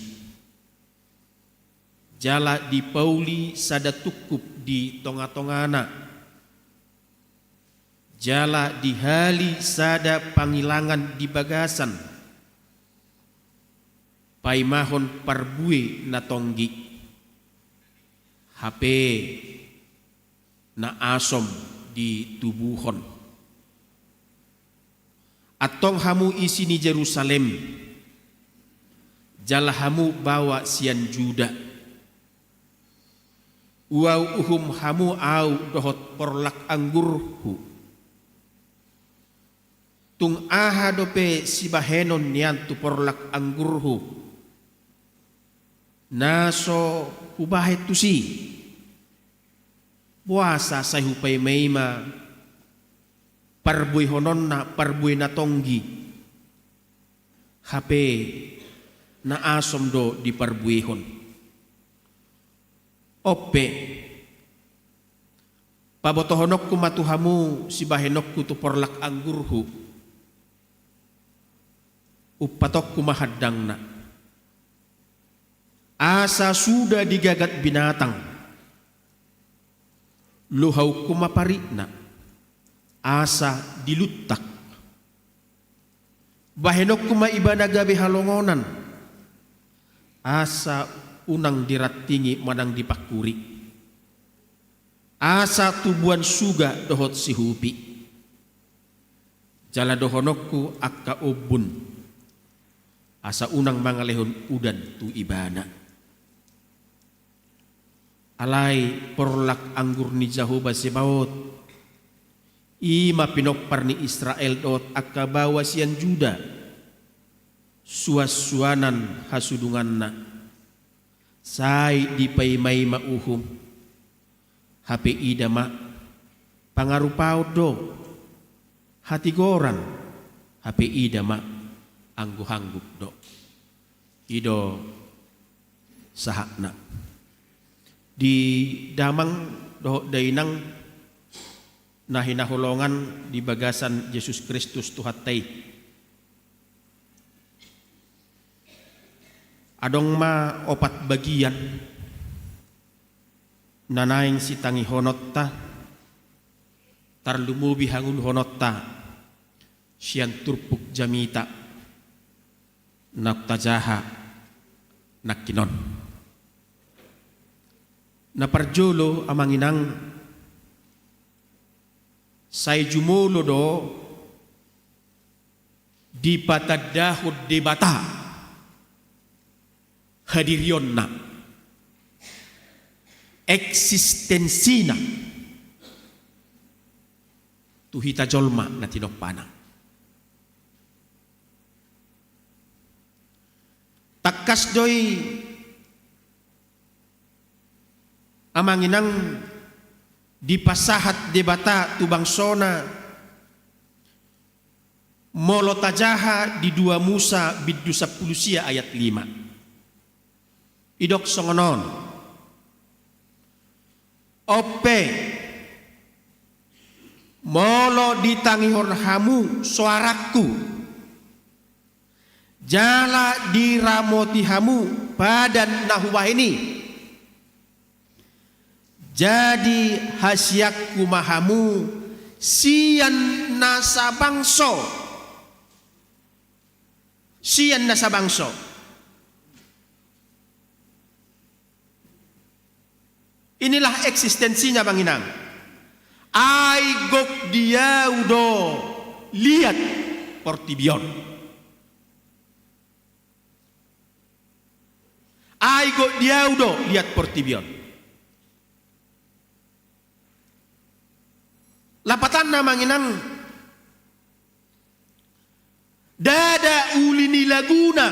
jala dipauli sada tukup di tonga-tongana, jala dihali sada pangilangan di bagasan, paimahon parbue na tonggi HP na asom di tubuhon atong hamu isi ni Jerusalem jala hamu bawa sian Juda uau uhum hamu au dohot porlak anggurhu tung aha dope sibahenon nian tu porlak anggurhu naso hubahet tusi puasa say hupay mayma parbuy honon na parbuy na tonggi hape na asom do di parbuyhon ope pabotohonok ku matuhamu si bahenok ku tu porlak anggurhu upatok ku mahadang na asa sudah digagat binatang luhau kumaparina asa dilutak bahenok kuma ibadagabe halongonan asa unang diratingi manang dipakuri asa tubuan suga dohot si hupi jala dohonokku akka ubun asa unang mangalehon udan tu ibana alai porlak anggur ni Jahoba sebaot ima pinokpar ni Israel dot akka bawa sian Juda suas-suanan hasudunganna sai dipaimai mauhum hape idama pangarupao do hati goran hape idama anggu-hangguk do ido sahakna di damang doh dainang nahinahulongan di bagasan Yesus Kristus Tuhatai adong ma opat bagian nanaing sitangi honotta tarlumubi hangun honotta sian turpuk jamita naktajaha nakinon naparjolo amanginang say jumulo do di patadahud debata hadiryon na eksistensina tuhita jolma na tinok panang. Takkas doy amanginang dipasahat debata tubang sona molo tajaha di 2 Musa biddu 10 sia ayat 5. Idok songonon. Ope molo ditangihor hamu suaraku. Jala diramoti hamu badan nahuwah ini. Jadi hasyak kumahamu sian nasa bangso. Sian nasa bangso. Inilah eksistensinya Bang Inang. Ai gok dia udo lihat portibion. Ai gok dia udo lihat portibion. Lapatan na Manginang dada ulini laguna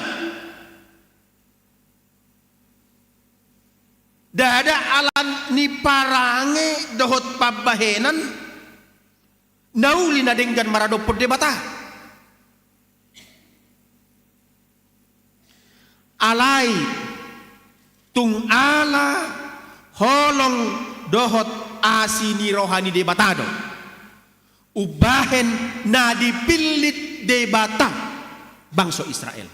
dada alan ni parange dohot pabahenan nauli na denggan marado perdebata alai tung ala holong dohot asini rohani debatado ubahen na dipilit debata bangsa Israel.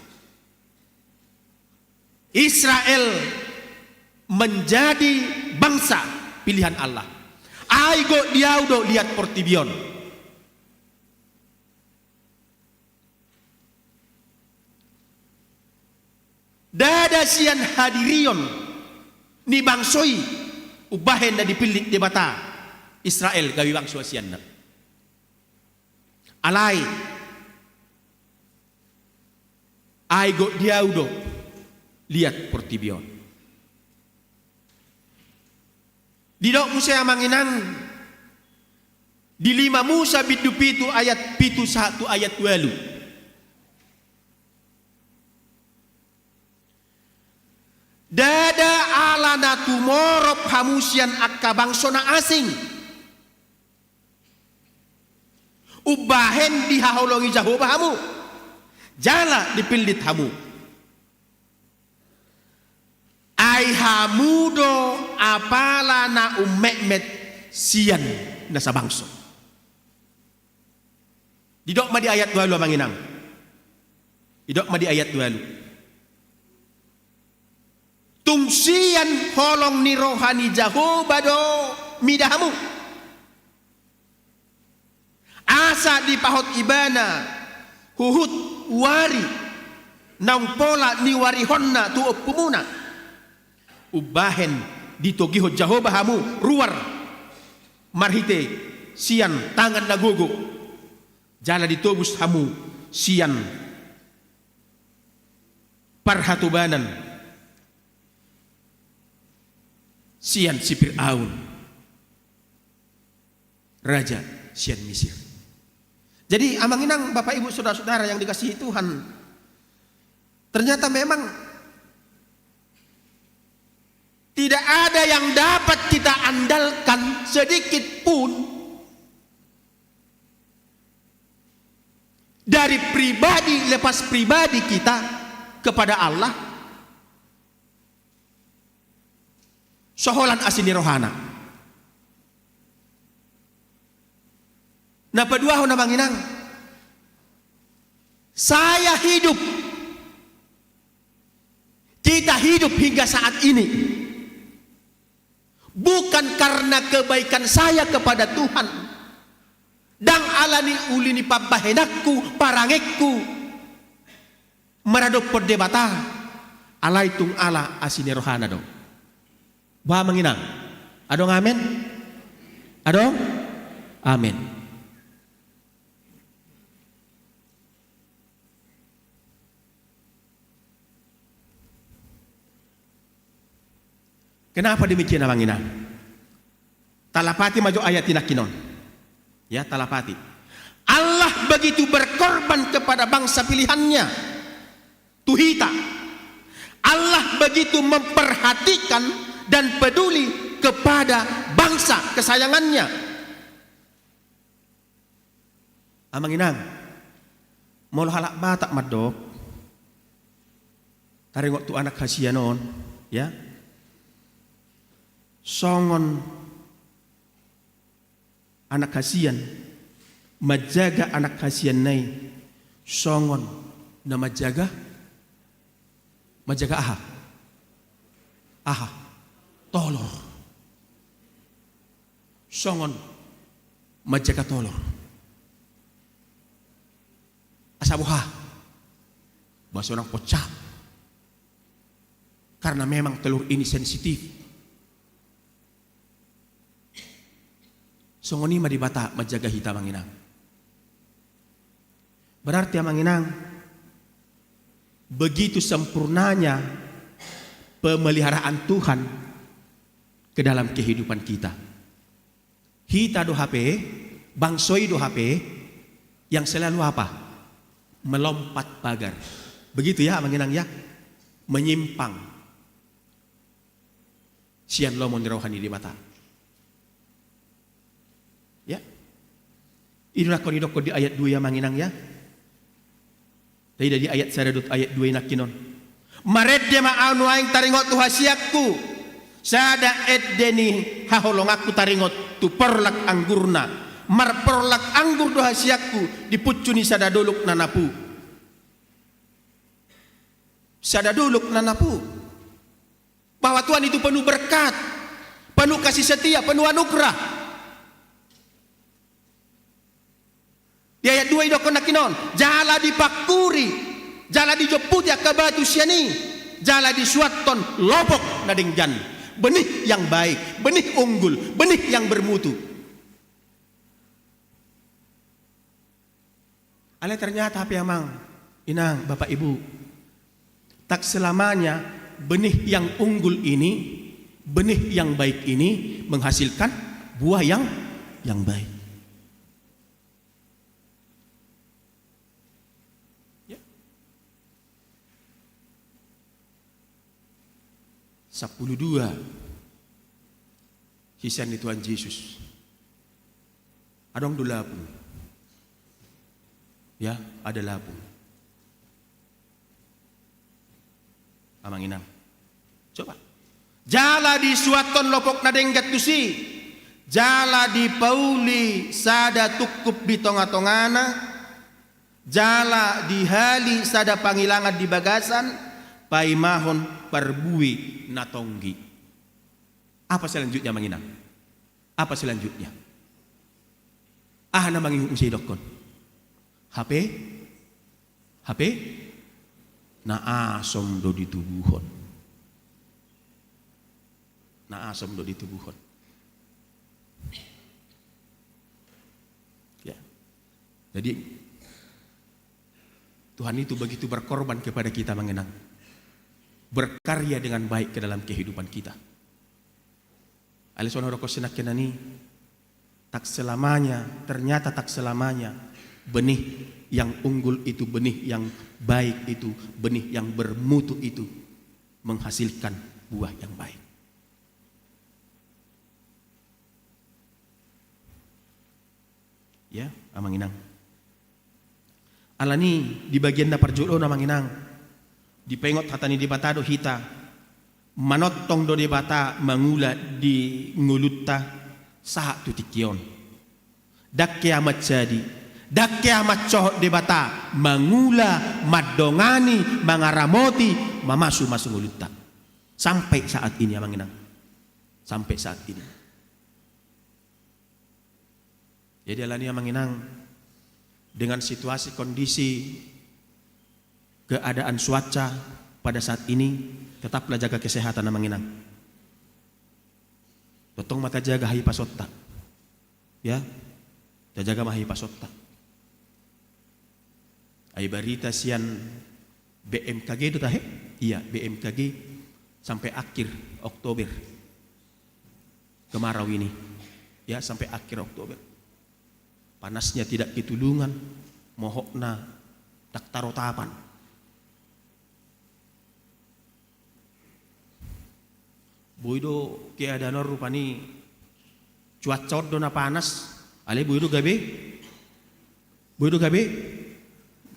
Israel menjadi bangsa pilihan Allah. Aigo diaudo lihat portibion. Dada sian hadirion ni bangsoi ubahen na dipilit debata Israel gawi bangsa sian na. Alai aigo diaudo lihat portibion. Didok Musa Manginang di 5 Musa biddu 7 ayat 1 ayat 2. Dada alana tumorop hamusian akka bangsona asing. Ubahen dihaholongi Jehovah hamu. Jala dipilit hamu. Ai hamudo apala na ummet sian nasa bangso. Didok ma di ayat 2 Manginang. Didok ma di ayat 2. Tungsian holong ni rohani Jehovah do midahamu. Asa di pahot ibana huhut wari nang pola ni wari honna tu opumuna ubahen ditogiho Jehovah hamu ruar marhite sian tangan nagogo jala ditobus hamu sian parhatubanan sian si Fir'aun raja sian Mesir. Jadi amanginang Bapak Ibu Saudara-saudara yang dikasihi Tuhan, ternyata memang tidak ada yang dapat kita andalkan sedikit pun dari pribadi lepas pribadi kita kepada Allah. Soholan asini rohana. Nah kedua hona Manginang, saya hidup, kita hidup hingga saat ini bukan karena kebaikan saya kepada Tuhan dan alani ulini pabahenakku parangekku meradok perdebata alaitung ala asini rohana dong. Bah Manginang, adong amin, adong amin. Kenapa demikian Manginang? Talapati maju ayat tinakinon. Ya, talapati. Allah begitu berkorban kepada bangsa pilihannya, Tuhita. Allah begitu memperhatikan dan peduli kepada bangsa kesayangannya. Amang inang, mau halak batak madok, taringot tu anak hasianon, ya. Songon anak hasian, majaga anak hasian nai, songon na majaga aha, tolor, songon majaga tolor, asabuha, bahasa orang pocah, karena memang telur ini sensitif. Songoni madibata majaga hita manginang. Berarti manginang, begitu sempurnanya pemeliharaan Tuhan ke dalam kehidupan kita. Hita do HP, bangsoi do HP, yang selalu apa? Melompat pagar. Begitu ya manginang ya, menyimpang. Sian lo rohani di mata. Ya, inilah konidok di ayat 2 ya manginang ya. Dari ayat saradut ayat 2 nakinon. Mared dia maanu aing taringot tu hasiakku. Sada eddeni haholong aku taringot tu perlak anggurna. Mar perlak anggur do hasiakku dipucuni sada doluk nanapu. Sada doluk nanapu. Bahwa Tuhan itu penuh berkat, penuh kasih setia, penuh anugerah. Di ayat 2 idokon nakinon, jala dipakuri, jala dijoputi akabatu siani, jala disuaton lobok nading jan. Benih yang baik, benih unggul, benih yang bermutu. Ale ternyata apa amang, inang, bapak ibu, tak selamanya benih yang unggul ini, benih yang baik ini menghasilkan buah yang baik. 12 hisan ni Tuhan Yesus. Adong dulapun. Ya, ada lapung. Amang inang. Coba. Jala di suaton lopok nadenggat tusi. Jala di pauli sada tukup di tonga-tongana. Jala di hali sada pangilangan di bagasan. Paimahon perbui natonggi. Apa selanjutnya manginang? Apa selanjutnya? Na mangingung si dokon. HP naasom do ditubuhon. Naasom do ditubuhon. Ya. Jadi Tuhan itu begitu berkorban kepada kita mengenang. Berkarya dengan baik ke dalam kehidupan kita. Alisona rokok senak kenani tak selamanya, ternyata tak selamanya benih yang unggul itu, benih yang baik itu, benih yang bermutu itu menghasilkan buah yang baik. Ya, amang inang. Alani di bagian dapar jodoh amang inang. Dipengot hatani di bata do hita. Manotong do di bata mangula di ngulutta saha tutikion. Dakke amat jadi. Dakke amat cohot di bata mangula madongani mangaramoti mamasu masuk ngulutta. Sampai saat ini amang inang. Sampai saat ini. Jadi alani amang inang dengan situasi kondisi keadaan cuaca pada saat ini, tetaplah jaga kesehatan amang inang. Totong mata jaga hai pasotta. Ya. Jaga mahai pasotta. Ai barita sian BMKG itu tahe? Iya, BMKG sampai akhir Oktober. Kemarau ini. Ya, sampai akhir Oktober. panasnya tidak kitulungan, mohokna tak tarotapan. Boydo keadaan rupani cuaca dona panas, ale boydo gabe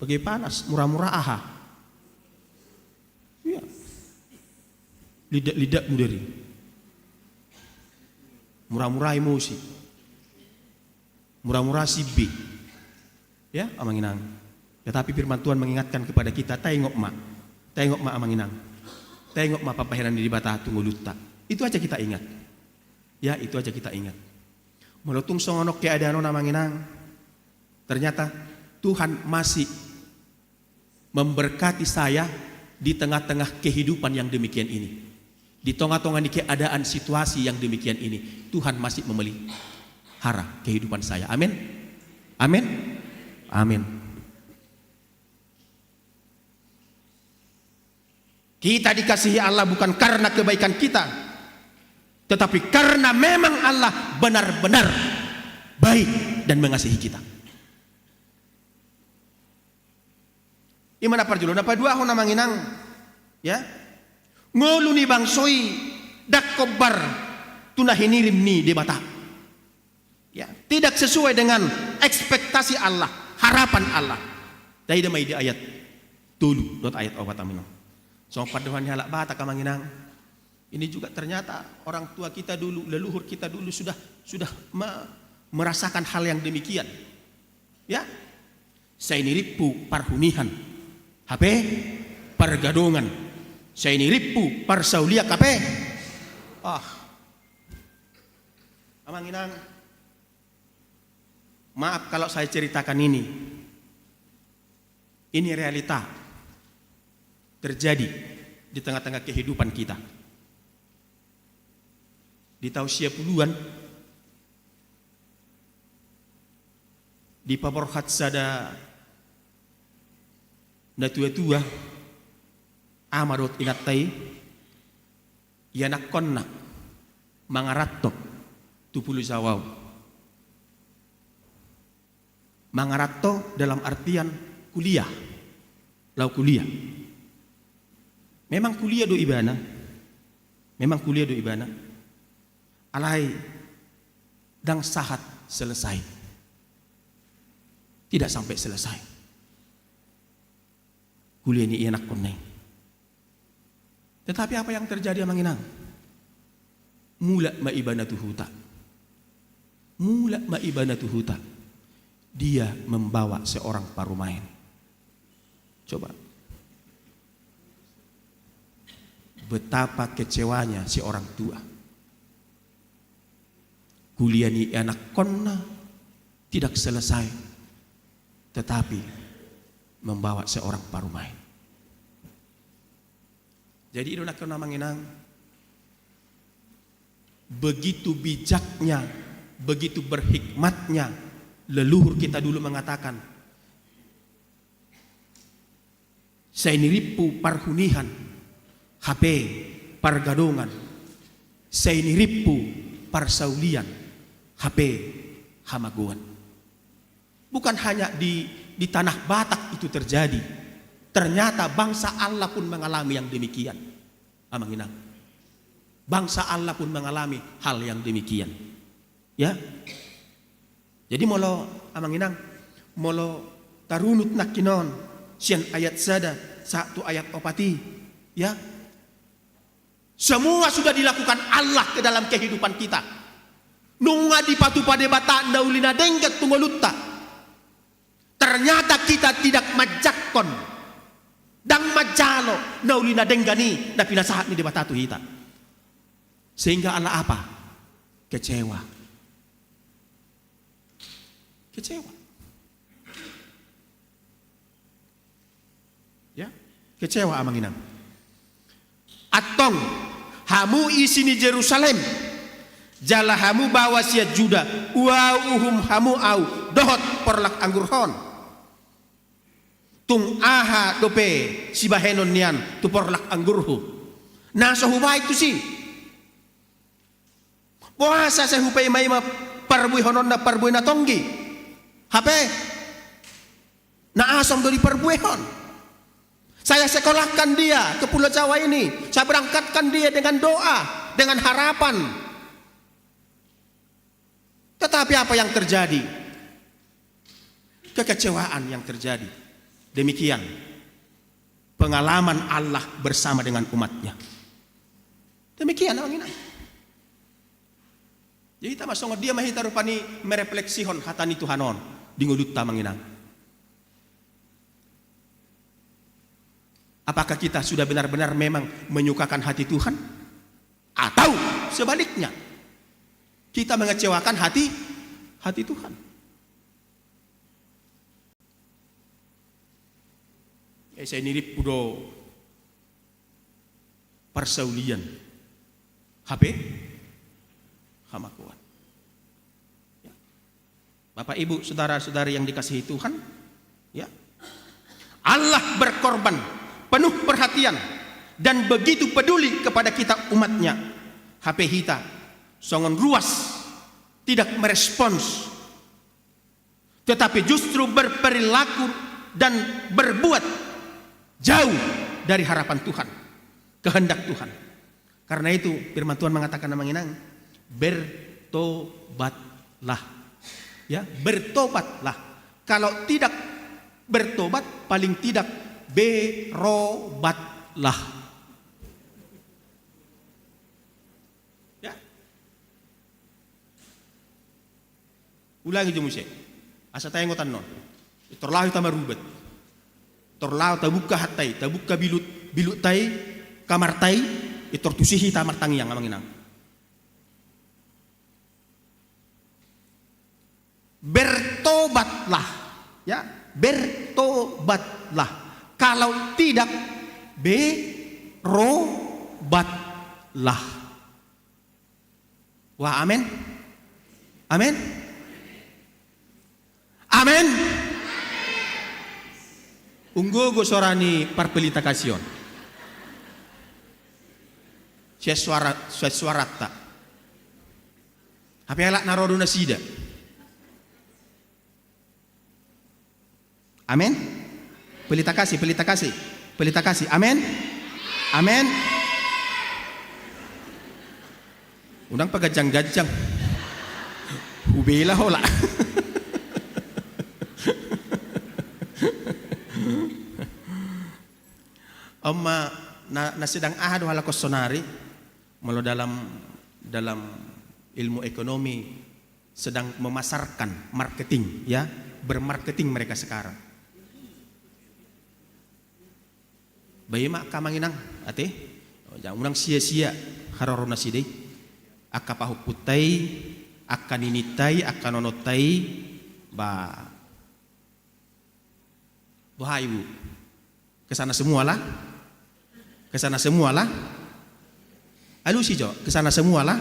bagi panas, murah-murah aha. Ya. Lidak mudari. Murah-murah emosi. Murah-murah sibi. Ya, amanginang. Tetapi firman Tuhan mengingatkan kepada kita, tengok ma amanginang. Tengok ma papaheran di bata tunggulutta. Itu aja kita ingat. Ya, itu aja kita ingat. Melutung songonok keadaan amanginang. Ternyata Tuhan masih memberkati saya di tengah-tengah kehidupan yang demikian ini. Di tengah-tengah keadaan situasi yang demikian ini, Tuhan masih memelihara kehidupan saya. Amin. Amin. Amin. Kita dikasihi Allah bukan karena kebaikan kita, tetapi karena memang Allah benar-benar baik dan mengasihi kita. Imana parjulo na padua ho na manginang, ya, ngulu ni bangsoi dak kobar tunahinirim ni debata, ya, tidak sesuai dengan ekspektasi Allah, harapan Allah. Dahil may di ayat tulu dot ayat obat amino. So paduhan halak bata kamanginang. Ini juga ternyata orang tua kita dulu, leluhur kita dulu sudah merasakan hal yang demikian. Ya, saya niripu parhunihan, HP pergadongan, saya niripu parsaulia KP. Amanginang, maaf kalau saya ceritakan ini. Ini realita terjadi di tengah-tengah kehidupan kita. Di tausia puluhan, di paborhat sada na tua-tua amarot inatay yanakonna mangaratto tupulu sawaw. Mangaratto dalam artian kuliah, lau kuliah. Memang kuliah do ibana, alai dang sahat selesai, tidak sampai selesai. Kuliah ini enak koneng. Tetapi apa yang terjadi amanginang? Mula maibanatu huta. Dia membawa seorang parumain. Coba. Betapa kecewanya si orang tua. Kuliah ni anak konna tidak selesai, tetapi membawa seorang parumain. Jadi itu nak kena manginang. Begitu bijaknya, begitu berhikmatnya leluhur kita dulu mengatakan, saya niripu parhunihan, HP pargadongan, saya niripu parsaulian, HP hamaguan. Bukan hanya di tanah Batak itu terjadi. Ternyata bangsa Allah pun mengalami yang demikian. Amanginang. Bangsa Allah pun mengalami hal yang demikian. Ya. Jadi molo amanginang, molo tarunut nakinon sian ayat sada satu ayat opati, ya. Semua sudah dilakukan Allah ke dalam kehidupan kita. Nunga di patu pade bata naulina dengket tungolutta. Ternyata kita tidak majakon dang majalo naulina denggani na pinasahat ni di bata tu hita. Sehingga Allah apa? Kecewa. Ya, kecewa amanginang. Atong hamu isi ni Jerusalem, jala hamu bawa sia Juda, uhum hamu au dohot porlak anggurhon. Tung aha dope si bahenon nian tu porlak anggurhu. Nah sohubay itu sih. Puasa saya hupai mai ma parbuy honon na parbuy na tonggi. HP na asom dari perbuehon. Saya sekolahkan dia ke Pulau Jawa ini. Saya berangkatkan dia dengan doa, dengan harapan. Tetapi apa yang terjadi? Kekecewaan yang terjadi. Demikian pengalaman Allah bersama dengan umatnya. Demikian namanya. Jadi kita masuk dia mahita rupani merefleksihon hatani Tuhanon di ngudut tamanginang. Apakah kita sudah benar-benar memang menyukakan hati Tuhan? Atau sebaliknya, kita mengecewakan hati Tuhan? Saya nirip pudo persaulian HP hama kuat. Ya. Bapak Ibu, saudara-saudari yang dikasihi Tuhan, ya. Allah berkorban penuh perhatian dan begitu peduli kepada kita umatnya. HP kita songon ruas tidak merespons, tetapi justru berperilaku dan berbuat jauh dari harapan Tuhan, kehendak Tuhan. Karena itu firman Tuhan mengatakan namanya bertobatlah. Ya, bertobatlah. Kalau tidak bertobat, paling tidak berobatlah. Ya. Ulangi jumusik. Asa tayo ngotan non. Itorlah kita merubet. Torlau tabuka hatai, tabuka bilut tai, kamar tai, itor tusihi tamar tangiang amanginang. Bertobatlah, ya, bertobatlah. Kalau tidak, berobatlah. Wah, amin, amin, amin. Unggo go sorani parpelita kasion. Sesuarata. Apa elak narodu nasida. Amin. Pelita kasih. Amin. Amin. Undang pagajang-gajang. Ubela hola. Amma na sedang ahad wala kosonari malu dalam ilmu ekonomi sedang memasarkan marketing, ya, bermarketing mereka sekarang. Bayi mak kamanginang ate jangan unang sia-sia harorona sidai akka pahuputai akka ninitai akka nonotai ba bahayu kesana semualah. Kesana semualah. Alu si Jo, kesana semualah.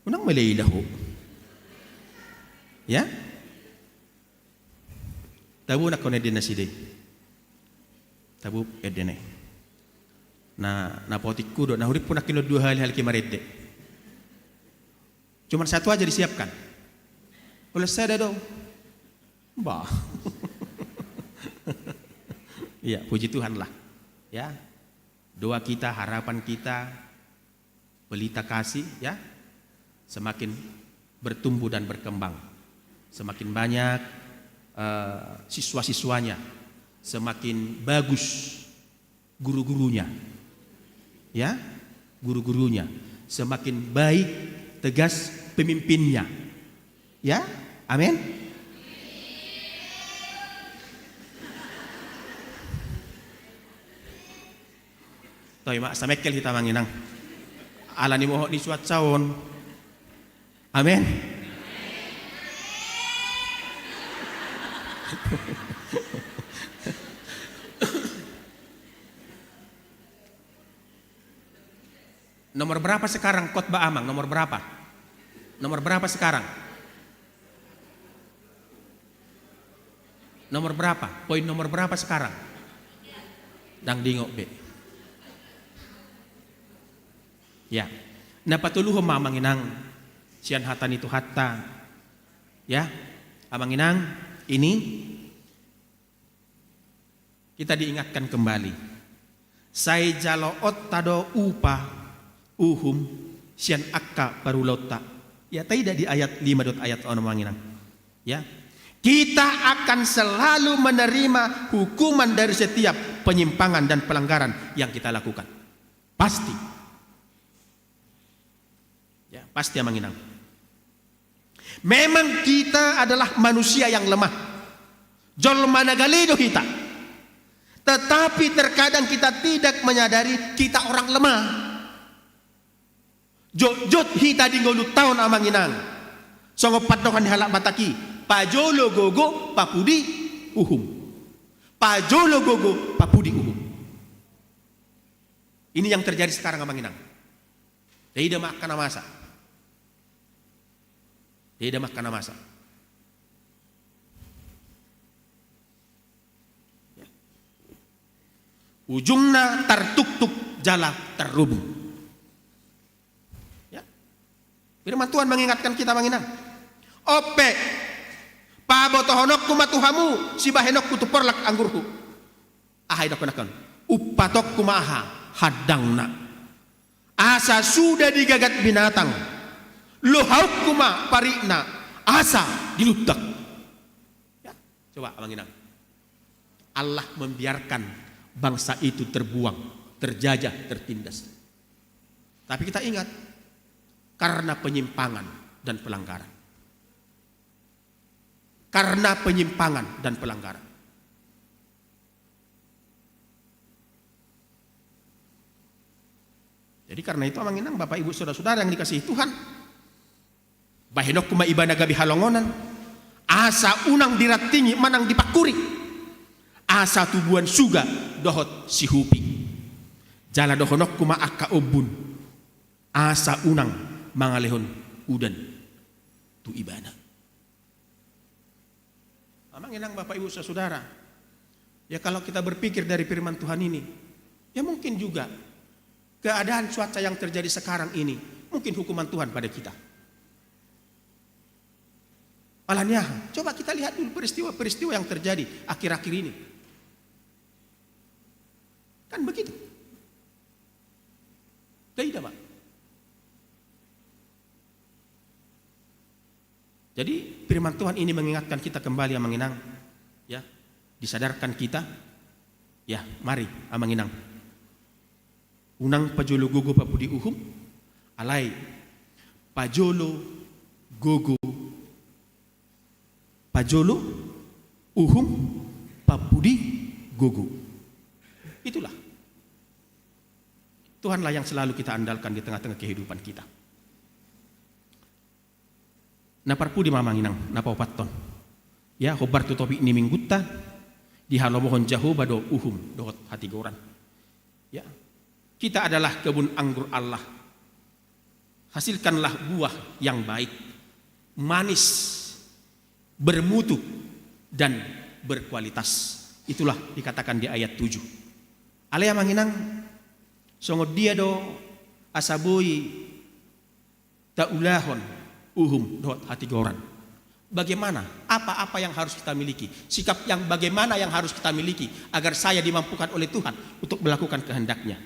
Unang malay lahu. Ya? Tabu nak kone din na si day. Tabu edene. Na napotik kudo, nahurip po na kinod dua hal kimarede. Cuma satu aja disiapkan. Oleh saya do. Bah. Iya, puji Tuhan lah. Ya. Doa kita, harapan kita, pelita kasih, ya, semakin bertumbuh dan berkembang. Semakin banyak siswa-siswanya, semakin bagus guru-gurunya. Ya, guru-gurunya, semakin baik, tegas pemimpinnya. Ya, amin. Toy mak samekel kita manginang. Ala ni mohon di suat sawon. Amin. Nomor berapa sekarang khotbah Amang? Nomor berapa? Nomor berapa sekarang? Nomor berapa? Poin nomor berapa sekarang? Dang dingok be. Ya, napatuluho mamanginang siyan hatan itu hatta Ya, Amang Inang, ini kita diingatkan kembali. Sai jalo ottado upa uhum sian akka parulota. Ya, tidak di ayat 5 ayat Amang Inang. Ya, kita akan selalu menerima hukuman dari setiap penyimpangan dan pelanggaran yang kita lakukan. Pasti. Ya, pasti Amang Inang. Memang kita adalah manusia yang lemah. Jol managaledo kita. Tetapi terkadang kita tidak menyadari kita orang lemah. Jot hita di ngolu tahun Amang Inang. Songo patokan di halak bataki. Pajolo gogo papudi uhum. Pajolo gogo papudi uhum. Ini yang terjadi sekarang Amang Inang. Tidak makan masa. Tidak makan masa. Ya. Ujungnya tertuk-tuk jala terhubung. Ya. Firman Tuhan mengingatkan kita Amang Inang. Ope pabotohonok kumatuhamu si bahenok kutuporlak anggurku. Ahai dokunakan. Upatok kumaha hadangna. Asa sudah digagat binatang. Lohauk kuma parikna asa dilutak. Ya, coba Amang Inang. Allah membiarkan bangsa itu terbuang, terjajah, tertindas. Tapi kita ingat karena penyimpangan dan pelanggaran. Karena penyimpangan dan pelanggaran. Jadi karena itu Amang Inang, Bapak Ibu Saudara-saudara yang dikasihi Tuhan, bahenok kuma ibana gabi halongonan, asa unang diratingi manang dipakuri, asa tubuan suga dohot si hupi, jala dohonok kuma akka obun, asa unang mangalehon udan tu ibana. Amang Inang, Bapak Ibu Saudara, ya kalau kita berpikir dari firman Tuhan ini, ya mungkin juga keadaan cuaca yang terjadi sekarang ini mungkin hukuman Tuhan pada kita. Alanya, coba kita lihat dulu peristiwa-peristiwa yang terjadi akhir-akhir ini. Kan begitu. Tidak, Pak. Jadi firman Tuhan ini mengingatkan kita kembali Amang Inang. Ya, disadarkan kita. Ya, mari Amang Inang. Unang pajolo gogo papudi uhum. Alai pajolo gogo pajolo uhum papudi gogo. Itulah Tuhanlah yang selalu kita andalkan di tengah-tengah kehidupan kita. Naparpudi Mamang Inang napaupaton. Ya hobar tu topi ni minggutta di halomohon jaho bado uhum dohot hati goran. Ya, kita adalah kebun anggur Allah. Hasilkanlah buah yang baik, manis, bermutu dan berkualitas. Itulah dikatakan di ayat 7. Alea manginang songod dia do asaboi taulahon uhum dot hati goran. Bagaimana? Apa-apa yang harus kita miliki? Sikap yang bagaimana yang harus kita miliki agar saya dimampukan oleh Tuhan untuk melakukan kehendaknya?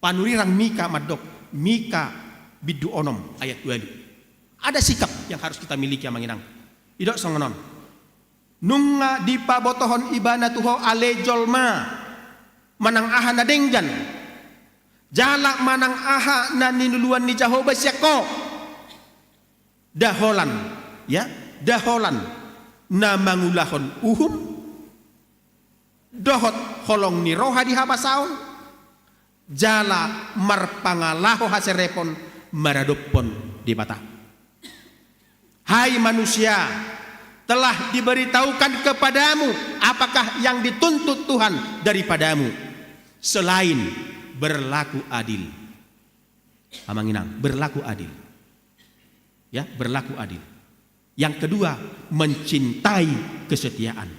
Panurirang Mika madok, Mika bidu onom ayat 2. Ada sikap yang harus kita miliki Amang Inang. Idok songonon. Nunga di pabotohon ibana tuho alejolma manang aha na denggan. Jalak manang aha na ninuluan ni Jehovah siako. Daholan, ya, daholan na mangulahon uhum. Dohot holong ni roha di habasaon. Jala marpangalaho haserepon maradopon di bata. Hai manusia, telah diberitahukan kepadamu apakah yang dituntut Tuhan daripadamu selain berlaku adil. Amang Inang, berlaku adil. Ya, berlaku adil. Yang kedua, mencintai kesetiaan.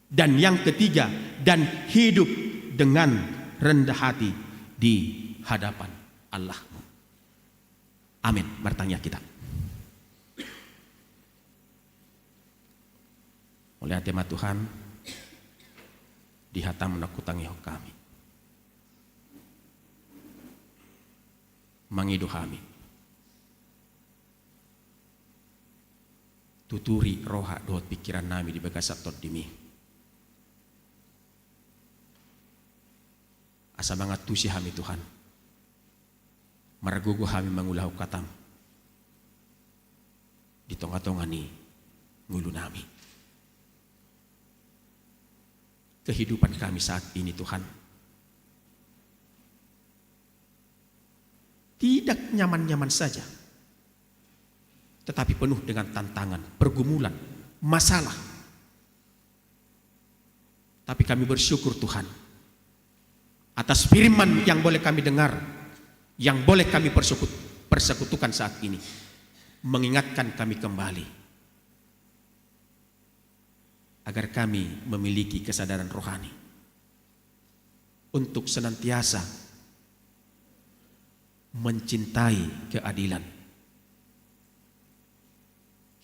Dan yang ketiga, dan hidup dengan rendah hati di hadapan Allah. Amin. Bertanya kita. Oleh tema Tuhan, dihatam nakutangi kami. Mangidu kami. Tuturi roha dohot pikiran nami di bagasat tot dimi. Asa mangat tusi kami Tuhan. Maragugo kami mangulahu katam. Di tonga-tonga ni ngulu nami. Kehidupan kami saat ini Tuhan tidak nyaman-nyaman saja, tetapi penuh dengan tantangan, pergumulan, masalah. Tapi kami bersyukur Tuhan atas firman yang boleh kami dengar, yang boleh kami persekutukan saat ini, mengingatkan kami kembali agar kami memiliki kesadaran rohani untuk senantiasa mencintai keadilan,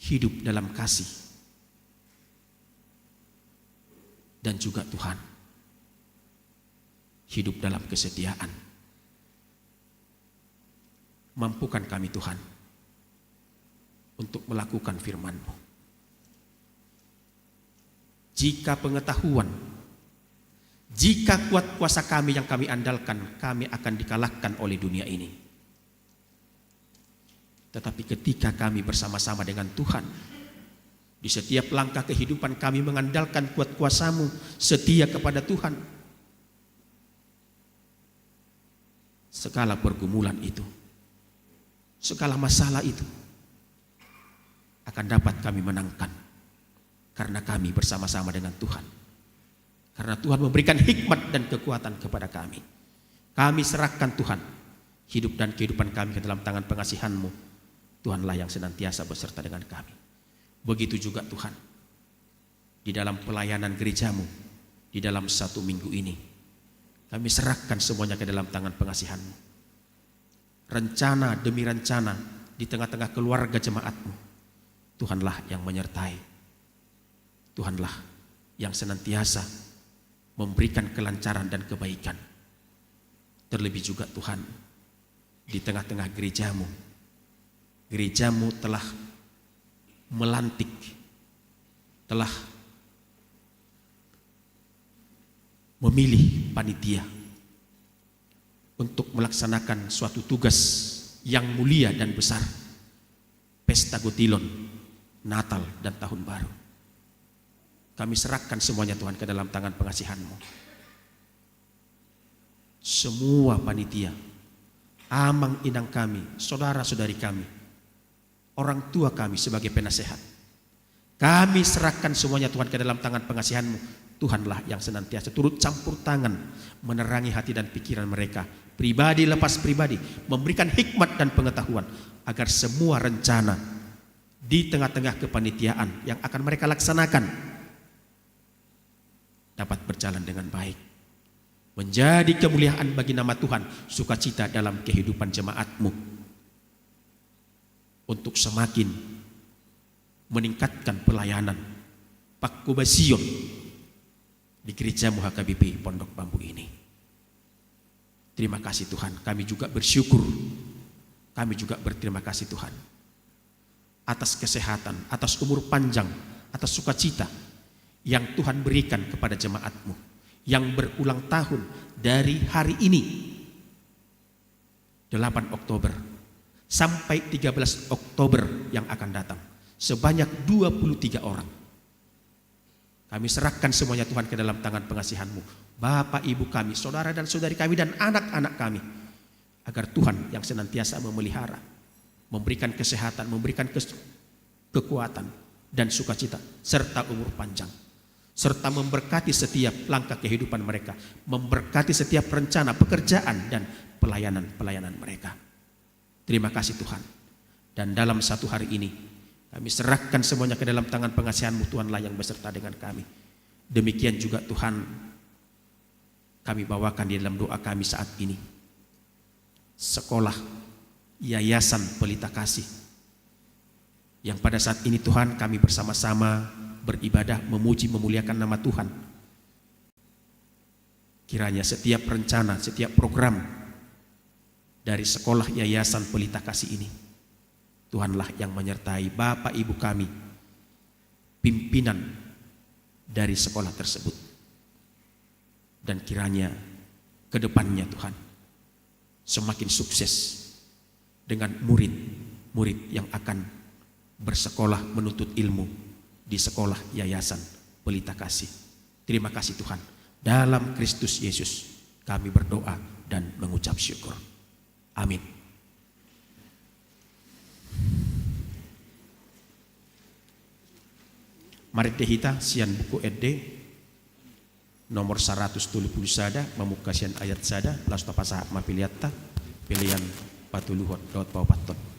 hidup dalam kasih, dan juga Tuhan, hidup dalam kesetiaan. Mampukan kami Tuhan untuk melakukan firman-Mu. Jika pengetahuan, jika kuat kuasa kami yang kami andalkan, kami akan dikalahkan oleh dunia ini. Tetapi ketika kami bersama-sama dengan Tuhan, di setiap langkah kehidupan kami mengandalkan kuat kuasa-Mu, setia kepada Tuhan, segala pergumulan itu, segala masalah itu akan dapat kami menangkan. Karena kami bersama-sama dengan Tuhan. Karena Tuhan memberikan hikmat dan kekuatan kepada kami. Kami serahkan Tuhan hidup dan kehidupan kami ke dalam tangan pengasihan-Mu. Tuhanlah yang senantiasa beserta dengan kami. Begitu juga Tuhan, di dalam pelayanan gereja-Mu, di dalam 1 minggu ini, kami serahkan semuanya ke dalam tangan pengasihan-Mu. Rencana demi rencana di tengah-tengah keluarga jemaat-Mu, Tuhanlah yang menyertai. Tuhanlah yang senantiasa memberikan kelancaran dan kebaikan. Terlebih juga Tuhan, di tengah-tengah gereja-Mu, gereja-Mu telah melantik, telah memilih panitia untuk melaksanakan suatu tugas yang mulia dan besar, Pesta Gotilon, Natal dan Tahun Baru. Kami serahkan semuanya Tuhan ke dalam tangan pengasihan-Mu. Semua panitia, amang inang kami, saudara-saudari kami, orang tua kami sebagai penasehat, kami serahkan semuanya Tuhan ke dalam tangan pengasihan-Mu. Tuhanlah yang senantiasa turut campur tangan menerangi hati dan pikiran mereka, pribadi lepas pribadi, memberikan hikmat dan pengetahuan agar semua rencana di tengah-tengah kepanitiaan yang akan mereka laksanakan dapat berjalan dengan baik, menjadi kemuliaan bagi nama Tuhan, sukacita dalam kehidupan jemaat-Mu, untuk semakin meningkatkan pelayanan Pakubasion di gereja-Mu HKBP Pondok Bambu ini. Terima kasih Tuhan, kami juga bersyukur, kami juga berterima kasih Tuhan atas kesehatan, atas umur panjang, atas sukacita yang Tuhan berikan kepada jemaat-Mu yang berulang tahun dari hari ini 8 Oktober sampai 13 Oktober yang akan datang, sebanyak 23 orang. Kami serahkan semuanya Tuhan ke dalam tangan pengasihan-Mu, Bapak Ibu kami, saudara dan saudari kami, dan anak-anak kami, agar Tuhan yang senantiasa memelihara, memberikan kesehatan, memberikan kekuatan dan sukacita serta umur panjang, serta memberkati setiap langkah kehidupan mereka, memberkati setiap rencana pekerjaan dan pelayanan mereka. Terima kasih Tuhan. Dan dalam satu hari ini kami serahkan semuanya ke dalam tangan pengasihan-Mu, Tuhanlah yang beserta dengan kami. Demikian juga Tuhan, kami bawakan di dalam doa kami saat ini sekolah Yayasan Pelita Kasih, yang pada saat ini Tuhan kami bersama-sama beribadah, memuji, memuliakan nama Tuhan. Kiranya setiap rencana, setiap program dari sekolah Yayasan Pelita Kasih ini, Tuhanlah yang menyertai Bapak Ibu kami, pimpinan dari sekolah tersebut. Dan kiranya ke depannya Tuhan semakin sukses dengan murid-murid yang akan bersekolah menuntut ilmu di sekolah Yayasan Pelita Kasih. Terima kasih Tuhan. Dalam Kristus Yesus kami berdoa dan mengucap syukur. Amin. Mari dehita sian buku ed nomor 170 sada memukasian ayat sada lastu pasah mapiliatta pilihan patuluhon daud pawapaton.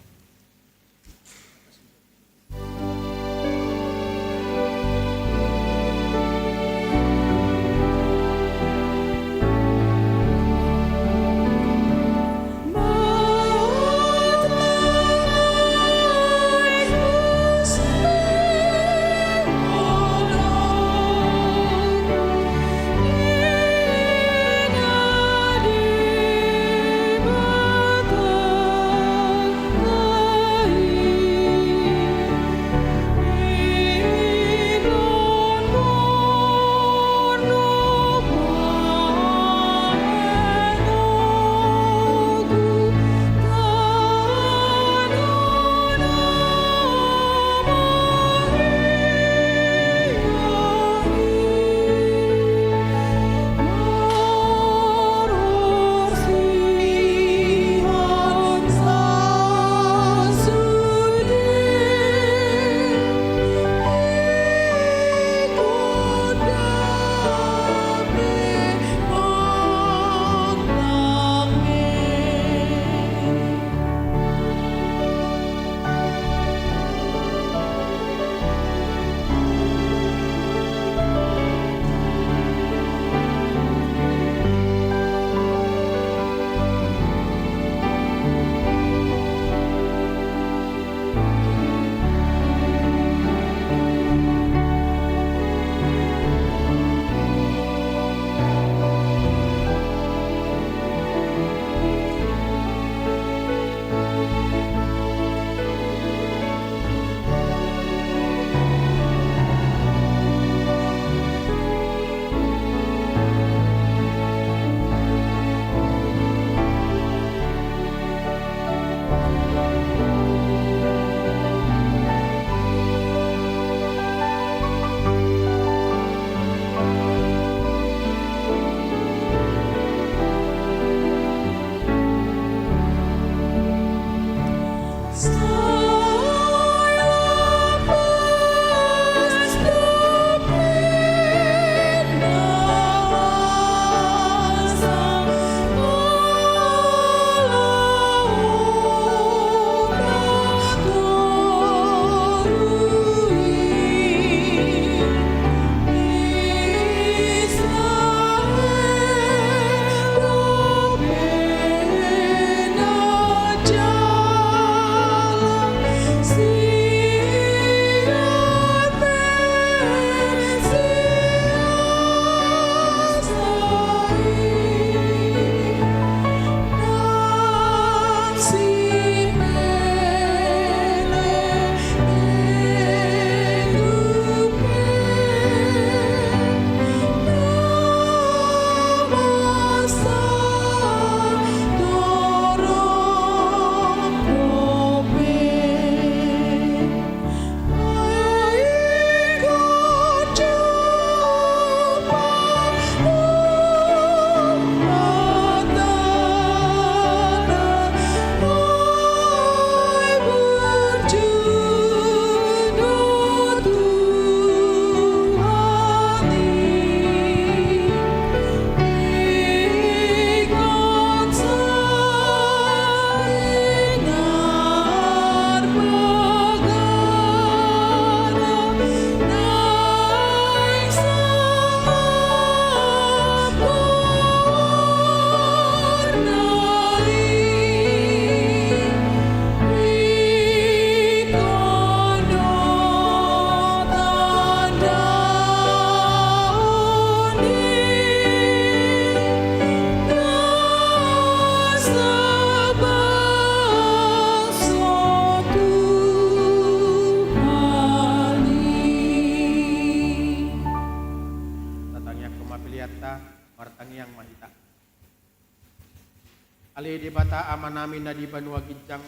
Ali di bata amanami na di banua gijang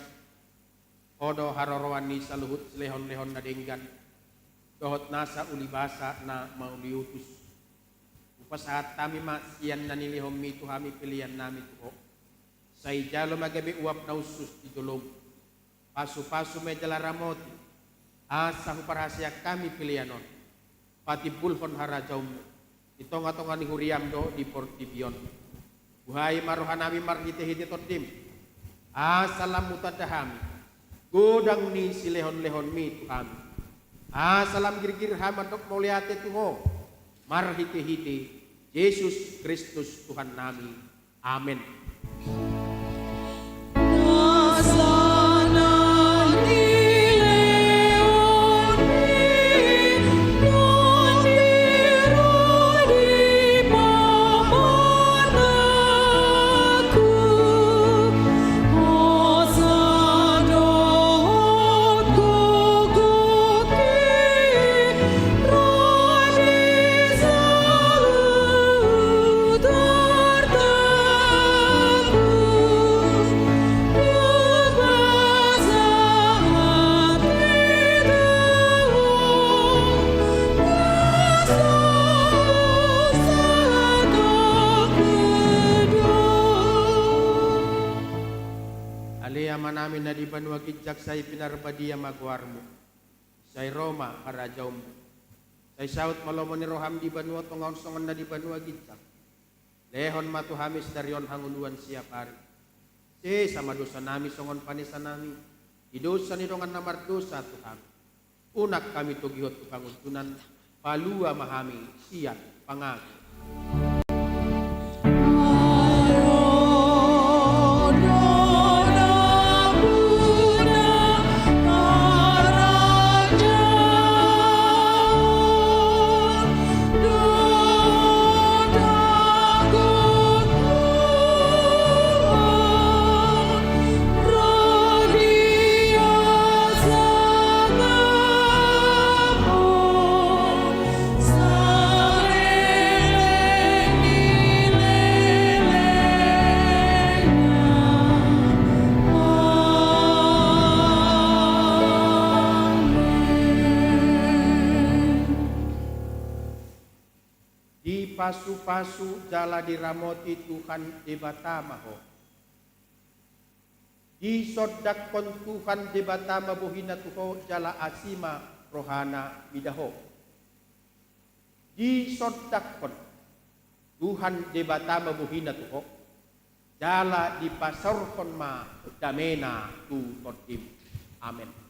odo harorowan ni saluhut lehon-lehon na denggan dohot nasa ulibasa na mauliutus upasahat tami masiyan na nilihom mito hami pilihan nami tuho sa ijalo magabi uap na usus idulog pasu-pasu medjala ramoti asa huparasya kami pilihanon pati bulhon harajaum itonga-tonga ni huriam do di Portibion buhay marohanami marhite-hite todim asalam mutadahami godang ni silehon-lehon mi tuhami asalam girgir hamadok moliate tuho marhite-hite Yesus Kristus Tuhan nami amin. Namin na di banua kijak say pinarbadia magwarmo say Roma harajaum say saut malomon ni roham di banua tongaon songon na di banua kijak lehon matuhamis darion hanguluan siap hari sama dosa nami songon panisa nami idosa ni dongan namar dosa Tuhan unak kami tugihot tukang untunan palua mahami siap pangagi. Pasu-pasu jala diramoti Tuhan debatama ho. Di sodakon Tuhan debatama bohina tuho jala asima rohana bidaho. Di sodakon Tuhan debatama bohina tuho jala dipasorkon ma damena tu todim. Amin.